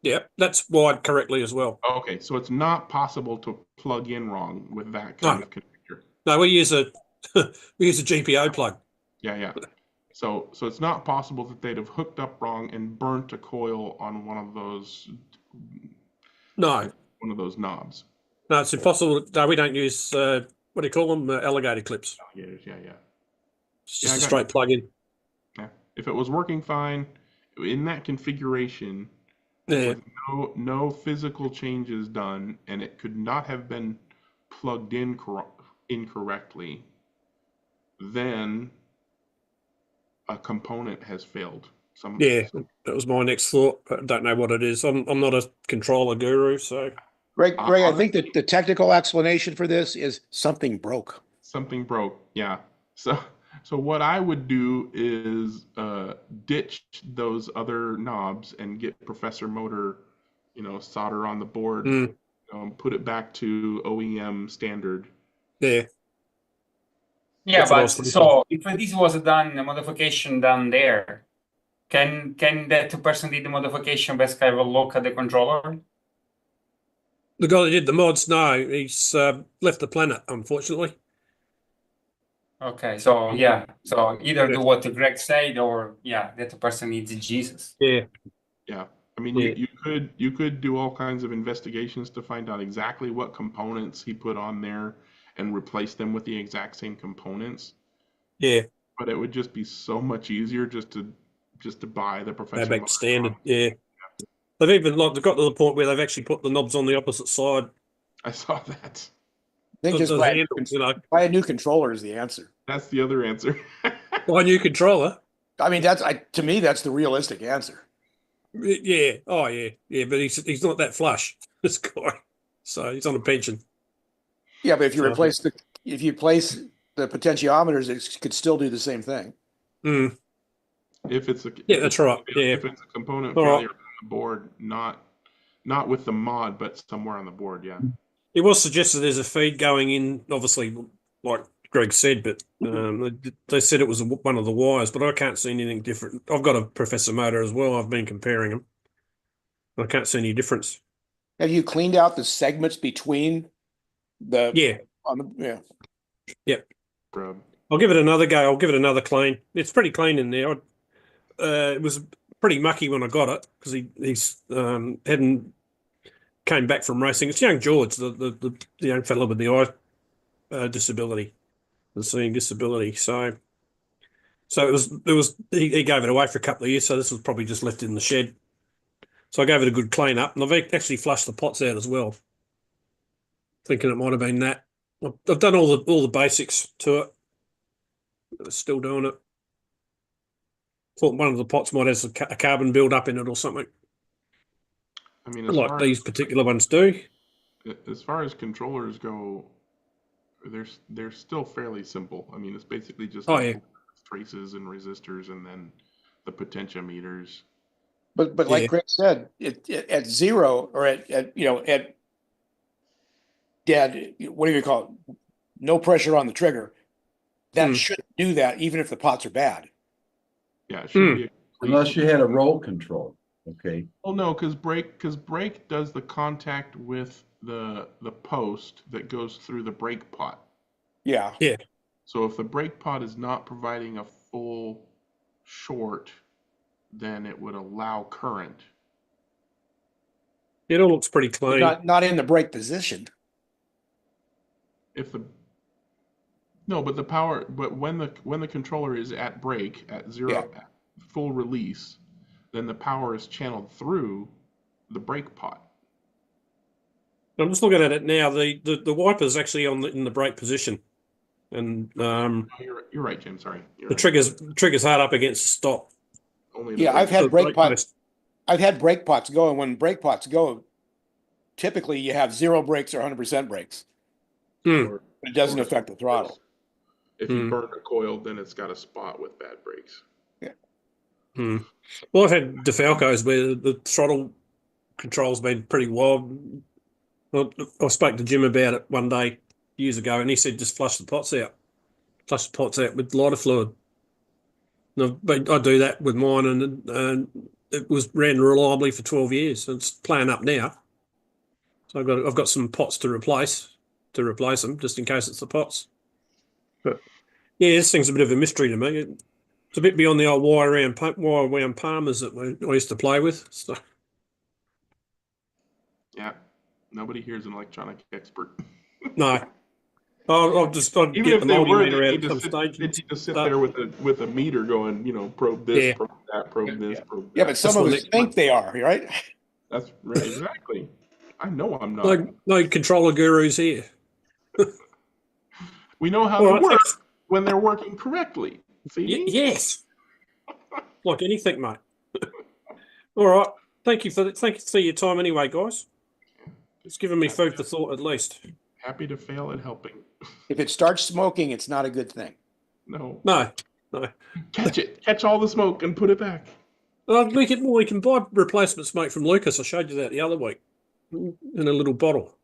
Yeah, that's wired correctly as well. Okay, so it's not possible to plug in wrong with that kind of connector. No, we use a GPO plug. Yeah. So it's not possible that they'd have hooked up wrong and burnt a coil on one of those. No. One of those knobs. No, it's impossible. No, we don't use what do you call them? Alligator clips. Alligators, yeah. It's just a straight plug in. Yeah. If it was working fine in that configuration, with no physical changes done, and it could not have been plugged in incorrectly, then a component has failed. That was my next thought. I don't know what it is. I'm not a controller guru, so. Greg, I think that the technical explanation for this is something broke. Something broke, yeah. So what I would do is ditch those other knobs and get Professor Motor, solder on the board, put it back to OEM standard. Yeah. Yeah, but so if this was done, a modification done there, can that person did the modification basically have a look at the controller? The guy that did the mods, no, he's left the planet, unfortunately. Okay, so either do what Greg said, or that person needs Jesus. Yeah. I mean, you could do all kinds of investigations to find out exactly what components he put on there and replace them with the exact same components. Yeah. But it would just be so much easier just to buy the Professor. Back to standard. Yeah. They've even they've got to the point where they've actually put the knobs on the opposite side. I saw that. I think just The buy, handles, you know. buy a new controller is the answer. That's the other answer. Buy a new controller. I mean, to me, that's the realistic answer. Yeah. Oh, yeah. Yeah, but he's not that flush, this guy. So he's on a pension. Yeah, but if you So- replace the potentiometers, it could still do the same thing. Mm. If it's a Yeah, that's right. Yeah. If it's a component All right. failure on the board, not with the mod, but somewhere on the board, yeah. It was suggested there's a feed going in, obviously, like Greg said, but they said it was one of the wires, but I can't see anything different. I've got a Professor motor as well. I've been comparing them. I can't see any difference. Have you cleaned out the segments between the? Yeah. Yeah. Yep. Rub. I'll give it another go. I'll give it another clean. It's pretty clean in there. It was pretty mucky when I got it because he's hadn't came back from racing. It's young George, the young fellow with the eye disability, the seeing disability. So it was he gave it away for a couple of years. So this was probably just left in the shed. So I gave it a good clean up, and I've actually flushed the pots out as well, thinking it might have been that. I've done all the basics to it. Still doing it. Thought one of the pots might have a carbon build up in it or something. I mean, like these particular ones do. As far as controllers go, they're still fairly simple. I mean, it's basically just traces and resistors, and then the potentiometers. But like Greg said, at zero or at dead, what do you call it? No pressure on the trigger. That shouldn't do that, even if the pots are bad. Yeah, it should be. Unless you had a roll control. Okay. Well, no, because brake does the contact with the post that goes through the brake pot. Yeah. Yeah. So if the brake pot is not providing a full short, then it would allow current. It all looks pretty clean. Not in the brake position. But the power. But when the controller is at brake at zero, at full release, then the power is channeled through the brake pot. I'm just looking at it now. The wiper's actually in the brake position, and you're right, Jim. Sorry, the trigger's hard up against the stop. I've had brake pots. I've had brake pots go, and when brake pots go, typically you have 0 brakes or 100% brakes. It doesn't affect the throttle. If you burn a coil, then it's got a spot with bad brakes. Yeah. Well, I've had DeFalco's where the throttle control's been pretty wild. I spoke to Jim about it one day years ago, and he said just flush the pots out. Flush the pots out with lighter fluid. But I do that with mine, and it ran reliably for 12 years. It's playing up now. So I've got some pots to replace them just in case it's the pots. But yeah, this thing's a bit of a mystery to me. It's a bit beyond the old wire wound palmers that I used to play with. So. Yeah, nobody here is an electronic expert. No. I'd get the multimeter out at some stage. They just sit there with a meter going, probe this, probe that, probe this, probe that. Yeah, but some of us think they are, right? That's right, exactly. I know I'm not. No controller gurus here. We know how they work when they're working correctly. See? Yes. Like anything, mate. All right. Thank you for your time anyway, guys. It's given me food for thought at least. Happy to fail at helping. If it starts smoking, it's not a good thing. No. Catch all the smoke and put it back. We can buy replacement smoke from Lucas. I showed you that the other week in a little bottle.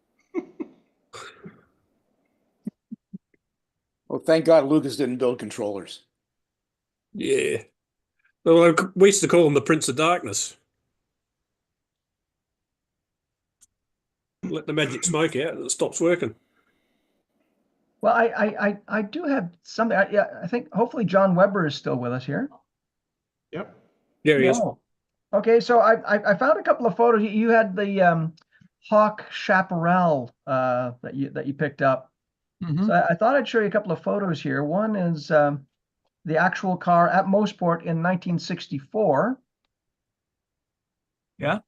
Well, thank God Lucas didn't build controllers. Yeah. Well, we used to call him the Prince of Darkness. Let the magic smoke out and it stops working. Well, I do have something. I think hopefully John Weber is still with us here. Yep. There he is. Okay, so I found a couple of photos. You had the Hawk Chaparral that you picked up. Mm-hmm. So I thought I'd show you a couple of photos here. One is the actual car at Mosport in 1964. Yeah.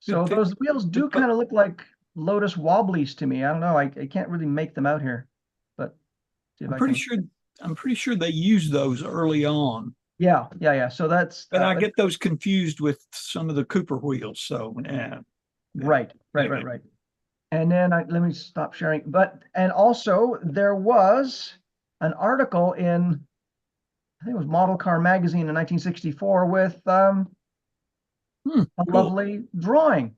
So those wheels do kind of look like Lotus Wobblies to me. I don't know. I can't really make them out here, but see if I'm I pretty can. sure. I'm pretty sure they used those early on. Yeah. So that's. But I get those confused with some of the Cooper wheels. So yeah. Right. And then let me stop sharing. And also there was an article in, I think it was Model Car Magazine in 1964 with a cool. lovely drawing.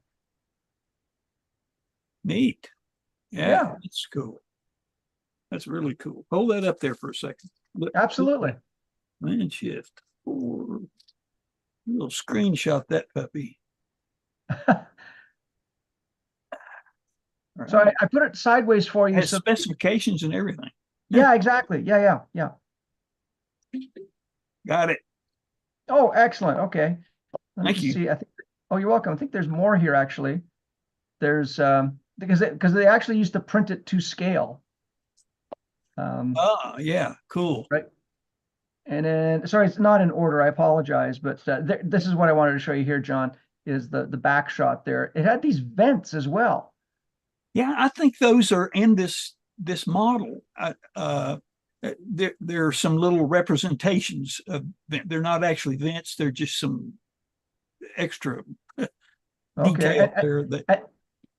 Neat. Yeah. That's cool. That's really cool. Hold that up there for a second. Absolutely. Man shift. We'll screenshot that puppy. So I put it sideways for you. Has specifications and everything. Yeah, exactly. Yeah. Got it. Oh, excellent. Okay. Thank you. See, I think. Oh, you're welcome. I think there's more here actually. There's because they actually used to print it to scale. Yeah, cool. Right. And then, sorry, it's not in order. I apologize, but this is what I wanted to show you here, John, is the back shot there. It had these vents as well. Yeah, I think those are in this model. There are some little representations of, they're not actually vents. They're just some extra detail there.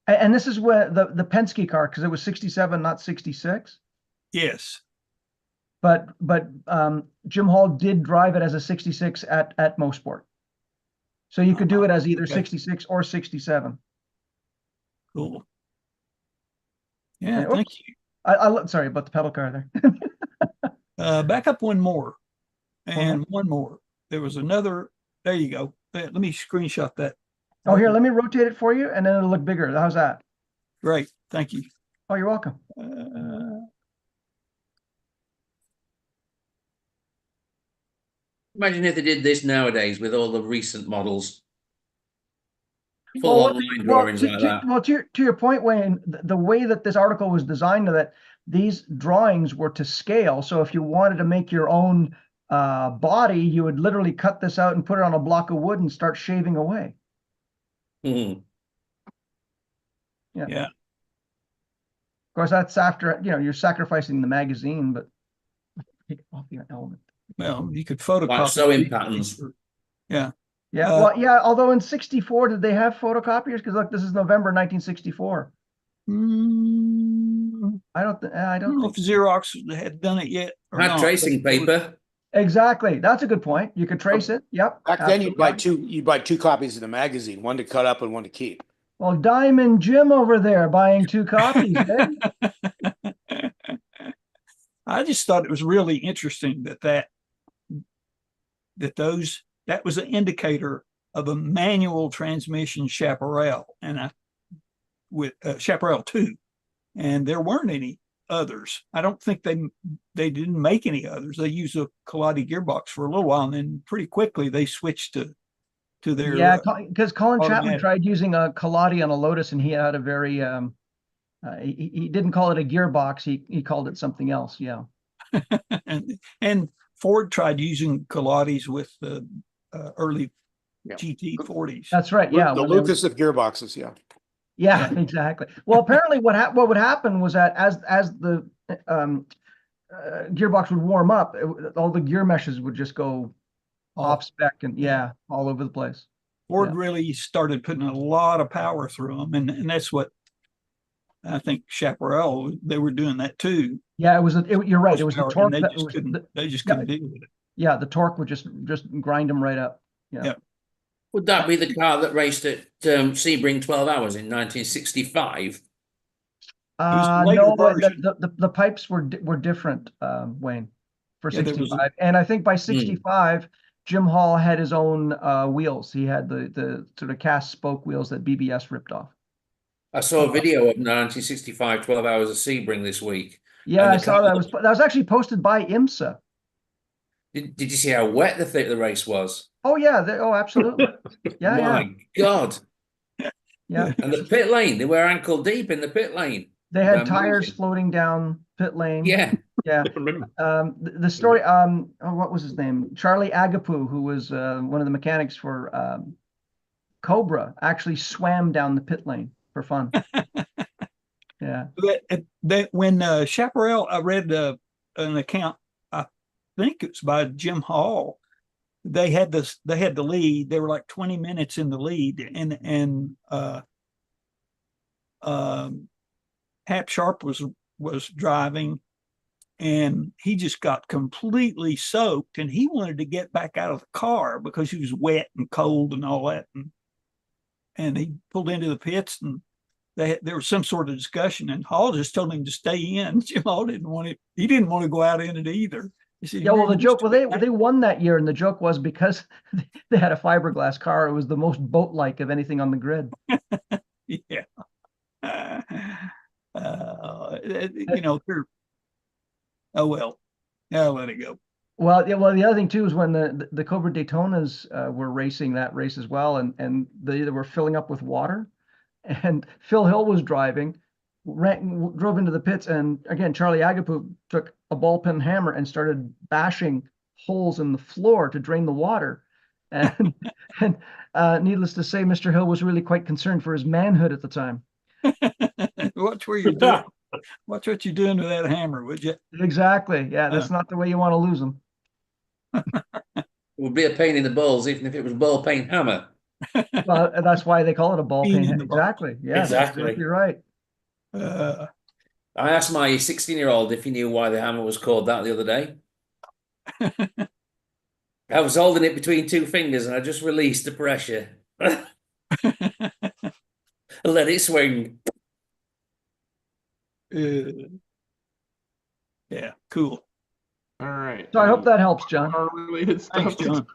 And this is where the Penske car, because it was 67, not 66. Yes. But Jim Hall did drive it as a 66 at Mosport. So you could do it as either 66 or 67. Cool. Yeah, thank you. Sorry about the pedal car there. Back up one more. And one more. There was another. There you go. Let me screenshot that. Oh, here, let me rotate it for you, and then it'll look bigger. How's that? Great. Thank you. Oh, you're welcome. Imagine if they did this nowadays with all the recent models. Well, Online drawings like that. Well, to your point, Wayne, the way that this article was designed, that these drawings were to scale. So if you wanted to make your own body, you would literally cut this out and put it on a block of wood and start shaving away. Mm-hmm. Yeah. Of course, that's after, you're sacrificing the magazine, but take it off your element. Well, you could photocopy. Like sewing patterns. Yeah. Yeah. Well, yeah. Although in 64, did they have photocopiers? Because look, this is November 1964. I don't know if Xerox had done it yet. Had tracing paper. Exactly. That's a good point. You could trace it. Yep. Back then, you'd buy two copies of the magazine, one to cut up and one to keep. Well, Diamond Jim over there buying 2 copies. I just thought it was really interesting that was an indicator of a manual transmission Chaparral with Chaparral 2, and there weren't any others. I don't think they didn't make any others. They used a Colati gearbox for a little while, and then pretty quickly they switched to their because Colin Chapman tried using a Colati on a Lotus, and he had a very he didn't call it a gearbox. He called it something else. Yeah. and Ford tried using Colatis with the early GT40s. That's right. Yeah. The Lucas of gearboxes. Yeah. Yeah, exactly. Well, apparently what would happen was that as the gearbox would warm up, all the gear meshes would just go off spec and all over the place. Ford really started putting a lot of power through them, and that's what I think Chaparral, they were doing that too. Yeah, you're right. It was the torque they just couldn't deal with it. Yeah, the torque would just grind them right up. Yeah. Would that be the car that raced at Sebring 12 Hours in 1965? No, the pipes were different, Wayne, for 65. And I think by 65, Jim Hall had his own wheels. He had the sort of cast spoke wheels that BBS ripped off. I saw a video of 1965 12 Hours of Sebring this week. Yeah, I saw that. That was actually posted by IMSA. Did you see how wet the race was? Oh yeah, absolutely. Yeah, My God. Yeah. And the pit lane, they were ankle deep in the pit lane. They had tires floating down pit lane. Yeah. Yeah. The story, what was his name? Charlie Agapoo, who was one of the mechanics for Cobra actually swam down the pit lane for fun. Yeah. That when Chaparral, I read an account, I think it's by Jim Hall. They had the lead. They were like 20 minutes in the lead, and Hap Sharp was driving, and he just got completely soaked, and he wanted to get back out of the car because he was wet and cold and all that, and he pulled into the pits, and there was some sort of discussion, and Hall just told him to stay in. Jim Hall didn't want it. He didn't want to go out in it either. Yeah, well, the joke, they won that year, and the joke was because they had a fiberglass car, it was the most boat-like of anything on the grid. Yeah. Oh well. I'll let it go. Well, yeah, well, the other thing too is when the Cobra Daytonas were racing that race as well, and they were filling up with water, and Phil Hill was driving, drove into the pits, and again, Charlie Agapu took a ball pen hammer and started bashing holes in the floor to drain the water. And needless to say, Mr. Hill was really quite concerned for his manhood at the time. Watch where you're doing. Watch what you're doing to that hammer, would you? Exactly. Yeah, that's not the way you want to lose them. It would be a pain in the balls, even if it was ball peen hammer. Well, that's why they call it a ball peen. Exactly. Yeah, exactly. That's exactly right. I asked my 16-year-old if he knew why the hammer was called that the other day. I was holding it between two fingers and I just released the pressure. I let it swing. Yeah, cool. All right. So I hope that helps, John. Related stuff. Thanks, John.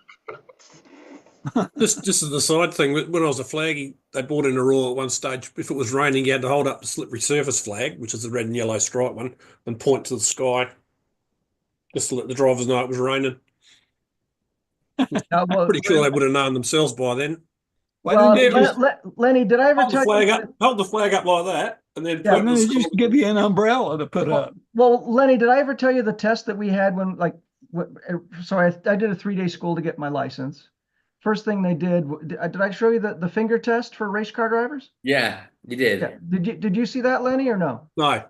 Just as a side thing, when I was a flaggy, they brought in a rule at one stage. If it was raining, you had to hold up the slippery surface flag, which is the red and yellow stripe one, and point to the sky, just to let the drivers know it was raining. Pretty sure they would have known themselves by then. Well, Lenny, did I ever tell you? Hold the flag up like that, and then just give you an umbrella to put up. Well, Lenny, did I ever tell you the test that we had when, so I did a 3-day school to get my license. First thing they did I show you the finger test for race car drivers? Yeah, you did. Yeah. Did you see that, Lenny, or no? No.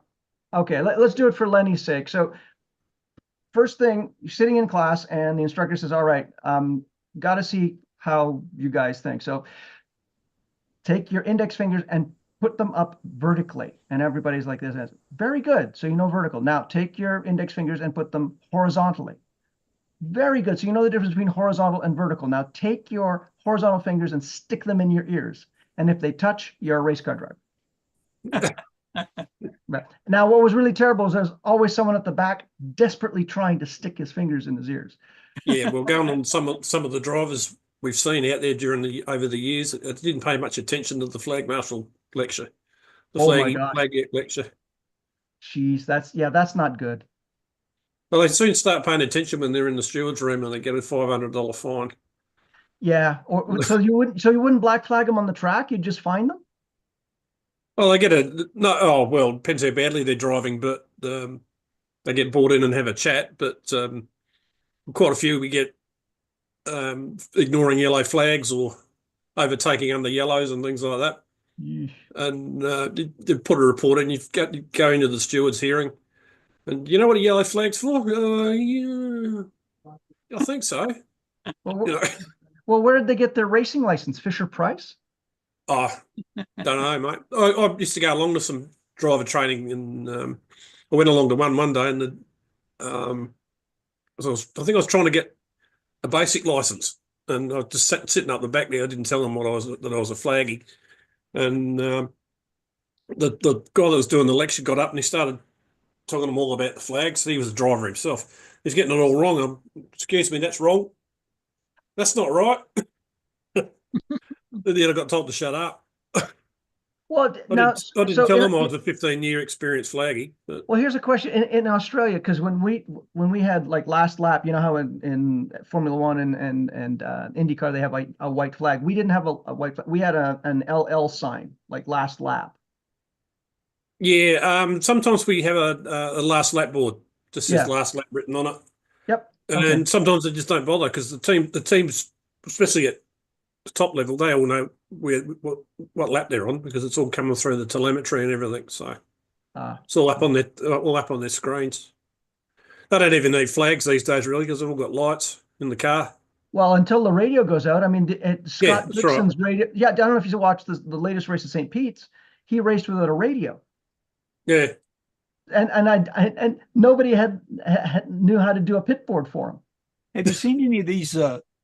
Okay, let's do it for Lenny's sake. So first thing, you're sitting in class and the instructor says, all right, got to see how you guys think. So take your index fingers and put them up vertically. And everybody's like this. Very good. So you know vertical. Now take your index fingers and put them horizontally. Very good. So you know the difference between horizontal and vertical. Now take your horizontal fingers and stick them in your ears. And if they touch, you're a race car driver. Now, what was really terrible is there's always someone at the back desperately trying to stick his fingers in his ears. Yeah, well, going on some of the drivers we've seen out there over the years, it didn't pay much attention to the flag marshal lecture, flag lecture. Jeez, that's not good. Well, they soon start paying attention when they're in the steward's room and they get a $500 fine. Yeah, so you wouldn't black flag them on the track? You'd just fine them? Well, they get depends how badly they're driving, but they get brought in and have a chat. But quite a few we get ignoring yellow flags or overtaking under yellows and things like that. Yeesh. And they put a report in. You go into the steward's hearing, and you know what a yellow flag's for? Yeah, I think so. Well, where did they get their racing license? Fisher Price? Oh, don't know, mate. I used to go along to some driver training, and I went along to one day, and I think I was trying to get a basic license, and I was just sitting up the back there. I didn't tell them that I was a flaggy, and the guy that was doing the lecture got up and he started talking to them all about the flags. He was a driver himself. He's getting it all wrong. Excuse me, that's wrong. That's not right. Then I got told to shut up. Well, I didn't tell them I was a 15-year experienced flaggy. But. Well, here's a question in Australia, because when we had like last lap, you know how in Formula One and IndyCar they have like a white flag. We didn't have a white flag. We had an LL sign like last lap. Yeah, sometimes we have a last lap board, just says last lap written on it. Yep. And sometimes they just don't bother because the teams, especially at the top level, they all know what lap they're on because it's all coming through the telemetry and everything. So it's all up on their screens. They don't even need flags these days, really, because they've all got lights in the car. Well, until the radio goes out. I mean, Scott that's Dixon's radio. Yeah, I don't know if you watched the latest race at St. Pete's. He raced without a radio. Yeah. And nobody knew how to do a pit board for him. Have you seen any of these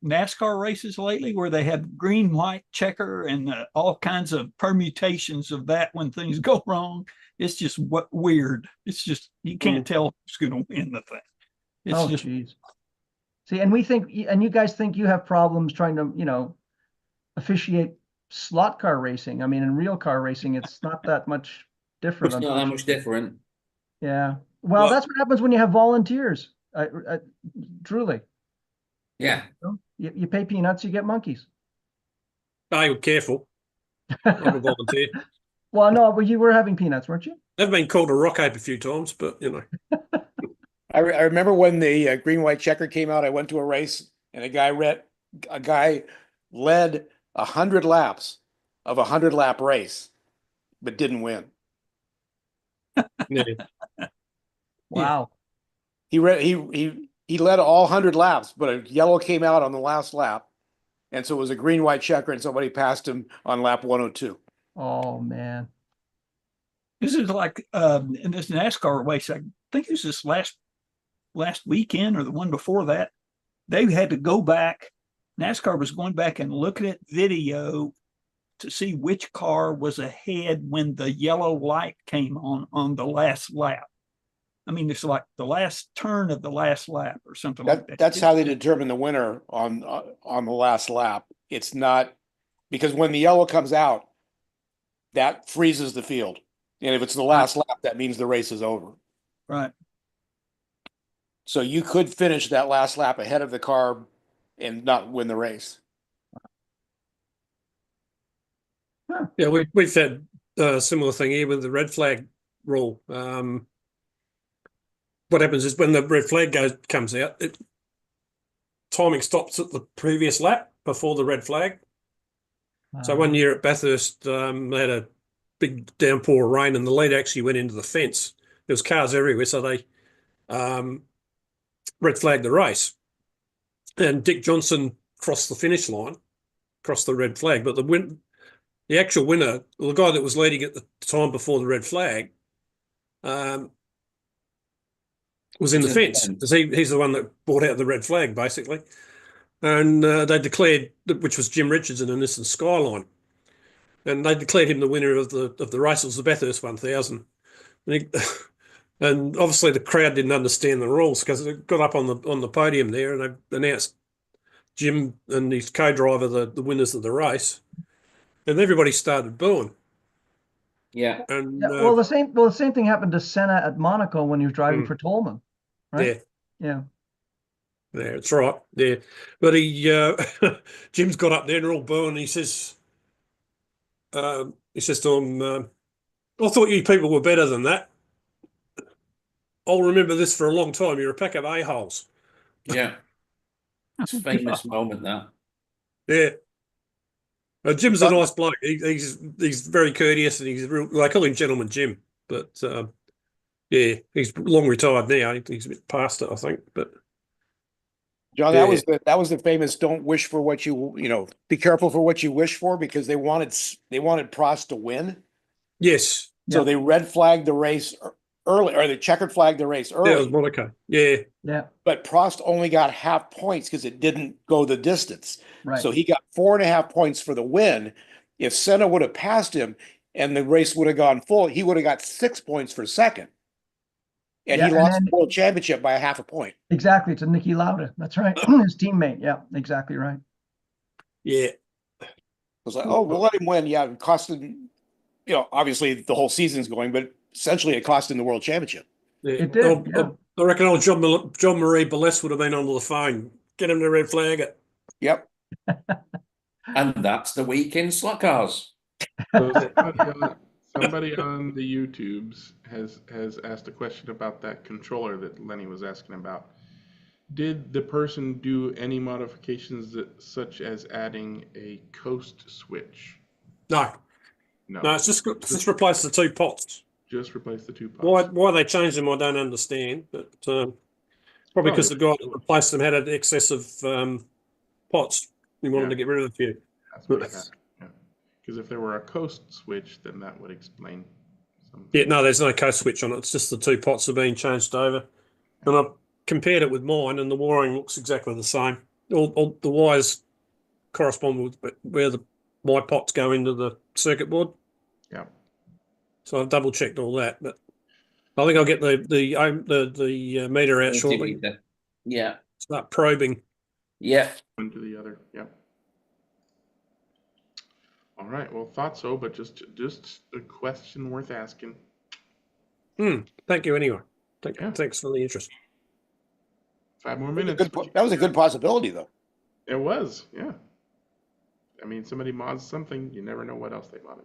NASCAR races lately where they have green, white, checker, and all kinds of permutations of that when things go wrong? It's just weird. It's just you can't tell who's going to win the thing. It's just geez. See, and you guys think you have problems trying to, officiate slot car racing. I mean, in real car racing, it's not that much different. It's not that much different. Yeah. Well, that's what happens when you have volunteers. Truly. Yeah. You pay peanuts, you get monkeys. You're careful. I'm a volunteer. Well, no, but you were having peanuts, weren't you? I've been called a rock ape a few times, but I remember when the green white checker came out. I went to a race and a guy led 100 laps of a 100-lap race, but didn't win. Yeah. Wow. He led all 100 laps, but a yellow came out on the last lap, and so it was a green white checker, and somebody passed him on lap 102. Oh man. This is like in this NASCAR race. I think it was this last weekend or the one before that. They had to go back. NASCAR was going back and looking at video to see which car was ahead when the yellow light came on the last lap. I mean, it's like the last turn of the last lap or something like that. That's how they determine the winner on the last lap. It's not because when the yellow comes out, that freezes the field. And if it's the last lap, that means the race is over. Right. So you could finish that last lap ahead of the car and not win the race. Yeah, we've had a similar thing here with the red flag rule. What happens is when the red flag comes out, timing stops at the previous lap before the red flag. So one year at Bathurst, they had a big downpour of rain and the lead actually went into the fence. There was cars everywhere, so they red flagged the race. And Dick Johnson crossed the finish line, crossed the red flag. But the actual winner, the guy that was leading at the time before the red flag, was in the fence because he's the one that brought out the red flag, basically. And they declared, which was Jim Richards in a Nissan Skyline, and they declared him the winner of the race. It was the Bathurst 1000. And obviously the crowd didn't understand the rules because they got up on the podium there and they announced Jim and his co-driver the winners of the race, and everybody started booing. Yeah. And well, the same thing happened to Senna at Monaco when he was driving for Tolman, right? Yeah. Yeah, that's right. Yeah, but Jim's got up there and they're all booing. He says to him, "I thought you people were better than that. I'll remember this for a long time. You're a pack of a-holes." Yeah, it's a famous moment. That. Yeah. Jim's a nice bloke. He's very courteous and they call him Gentleman Jim. But yeah, he's long retired now. He's a bit past it, I think. But John, that was the famous "Don't wish for what be careful for what you wish for" because they wanted Prost to win. Yes. So they red flagged the race early, or they checkered flagged the race early. Yeah, it was Monaco. Yeah. Yeah. But Prost only got half points because it didn't go the distance. Right. So he got 4.5 points for the win. If Senna would have passed him and the race would have gone full, he would have got 6 points for second. And he lost the world championship by 0.5 point. Exactly, to Niki Lauda. That's right. His teammate. Yeah, exactly right. Yeah. It was like, we'll let him win. Yeah, it costed, obviously the whole season's going, but essentially it cost him the world championship. Yeah. It did. I reckon old John Marie Ballas would have been on the phone. Get him to red flag it. Yep. And that's the week in slot cars. Somebody on the YouTubes has asked a question about that controller that Lenny was asking about. Did the person do any modifications such as adding a coast switch? No, No. it's just replace the two pots. Just replace the two pots. Why they changed them, I don't understand. But probably because the guy that replaced them had an excess of pots. He wanted to get rid of a few. That's what happened. Yeah. Because if there were a coast switch, then that would explain something. Yeah, no, there's no coast switch on it. It's just the two pots are being changed over. And I've compared it with mine, and the wiring looks exactly the same. All the wires correspond with where my pots go into the circuit board. Yeah. So I've double checked all that, but I think I'll get the meter out shortly. Yeah. Start probing. Yeah. One to the other. Yep. All right. Well, thought so, but just a question worth asking. Thank you anyway. Thanks for the interest. 5 more minutes. That was a good possibility, though. It was, yeah. I mean, somebody mods something, you never know what else they modded.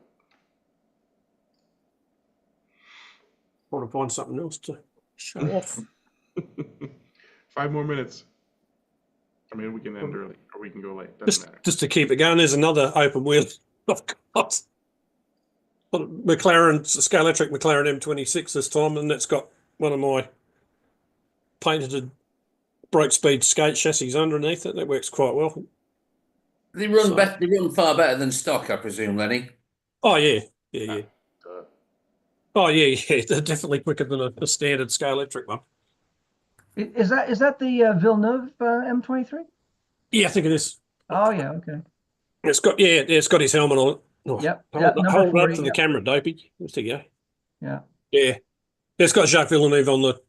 Want to find something else to show off. 5 more minutes. I mean, we can end early or we can go late. Doesn't matter. Just to keep it going, there's another open wheel I've got. Scalextric McLaren M26 this time, and that's got one of my painted break speed skate chassis underneath it. That works quite well. They run They run far better than stock, I presume, Lenny. Oh yeah. Oh yeah. They're definitely quicker than a standard Scalextric one. Is that the Villeneuve M23? Yeah, I think it is. Oh yeah, okay. It's got his helmet on it. Oh, Yep. Hold up to the camera, Dopey. There you go. Yeah. Yeah. It's got Jacques Villeneuve on the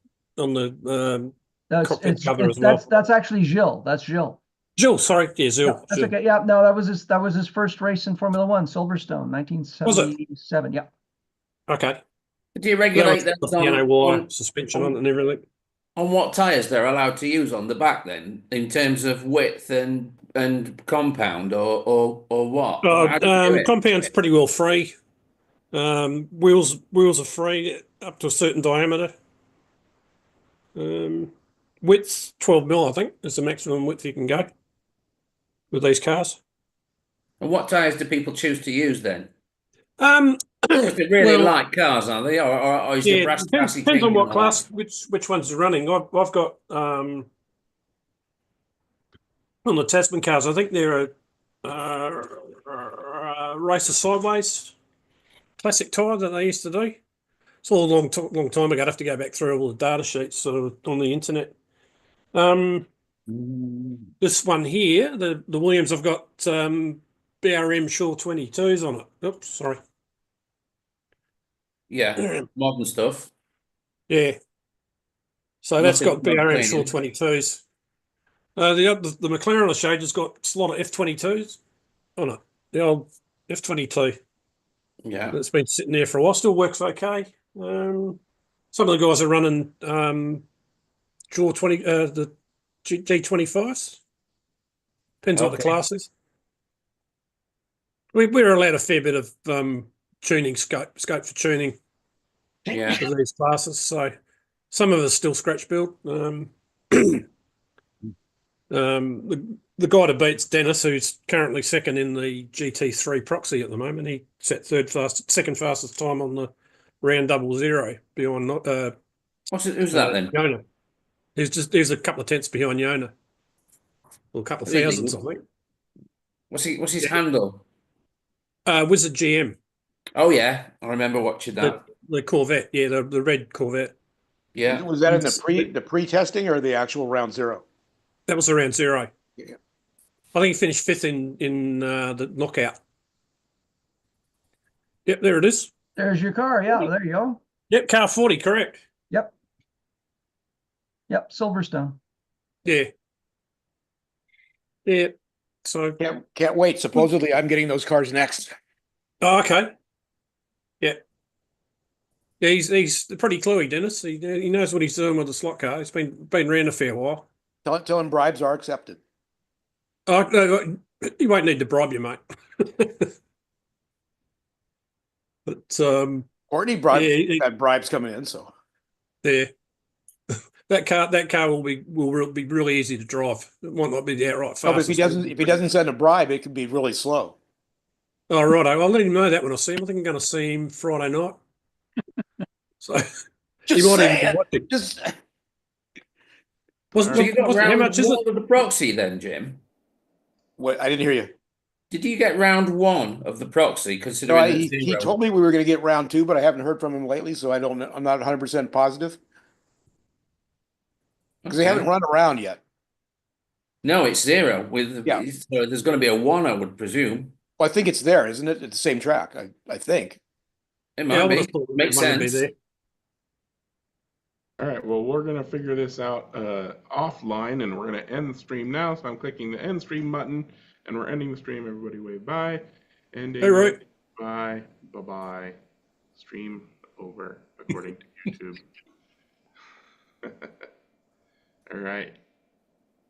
cockpit cover as well. That's actually Gilles. That's Gilles. Gilles, sorry. Yeah, Gilles. Yeah, that's okay. Yeah, no, that was his first race in Formula One, Silverstone, 1977. Yeah. Okay. Do you regulate that on suspension on it and everything? On what tyres they're allowed to use on the back then, in terms of width and compound or what? Compound's pretty well free. Wheels are free up to a certain diameter. Width's 12 mil, I think, is the maximum width you can go with these cars. And what tyres do people choose to use then? They're really light cars, are they? Or is the brass depends on what class, which ones are running. I've got on the Tasman cars, I think they're a racer sideways classic tyre that they used to do. It's all a long time ago. I'd have to go back through all the data sheets sort of on the internet. This one here, the Williams, I've got BRM Shaw 22s on it. Oops, sorry. Yeah, modern stuff. Yeah. So that's got BRM Shaw 22s. The McLaren Shade has got a lot of F22s on it. The old F22. Yeah. It's been sitting there for a while. Still works okay. Some of the guys are running Shaw 20, the G25s. Depends what the class is. We're allowed a fair bit of tuning scope for tuning. Yeah. For these classes. So some of us still scratch build. The guy that beats Dennis, who's currently second in the GT3 Proxy at the moment, he set second fastest time on the round 00 behind. Who's that then? Yona. He's a couple of tenths behind Yona. Well, a couple of thousands, I think. What's his handle? Wizard GM. Oh yeah, I remember watching that. The Corvette, yeah, the red Corvette. Yeah. Was that in the pre-testing or the actual round 0? That was around 0. Yeah. I think he finished 5th in the knockout. Yep, there it is. There's your car. Yeah, there you go. Yep, car 40, correct. Yep, Silverstone. Yeah. Yeah. So can't wait. Supposedly, I'm getting those cars next. Oh, okay. Yeah. Yeah, he's pretty cluey, Dennis. He knows what he's doing with the slot car. He's been around a fair while. Tell him bribes are accepted. Oh, no, you won't need to bribe you, mate. But Courtney bribes had bribes coming in, so yeah. That car will be really easy to drive. It might not be the outright fastest. No, but if he doesn't send a bribe, it could be really slow. Oh, right. I'll let him know that when I see him. I think I'm going to see him Friday night. So Just he might say even be it. watching. Just Was, So you got was, how round much is one it? of the proxy then, Jim? what? I didn't hear you. Did you get round one of the proxy, No, considering that he zero? told me we were going to get round two, but I haven't heard from him lately, so I don't know. I'm not 100% positive because they haven't Okay. run around yet. No, it's zero. With Yeah. so there's going to be a one, I would presume. Well, I think it's there, isn't it? It's the same track. I think. It Yeah, I might would be. have thought Makes one would be sense. there. All right, well, we're going to figure this out offline, and we're going to end the stream now. So I'm clicking the end stream button, and we're ending the stream. Everybody wave bye. Ending. Hey, Roy. Bye. Bye-bye. Stream over, according to YouTube. All right.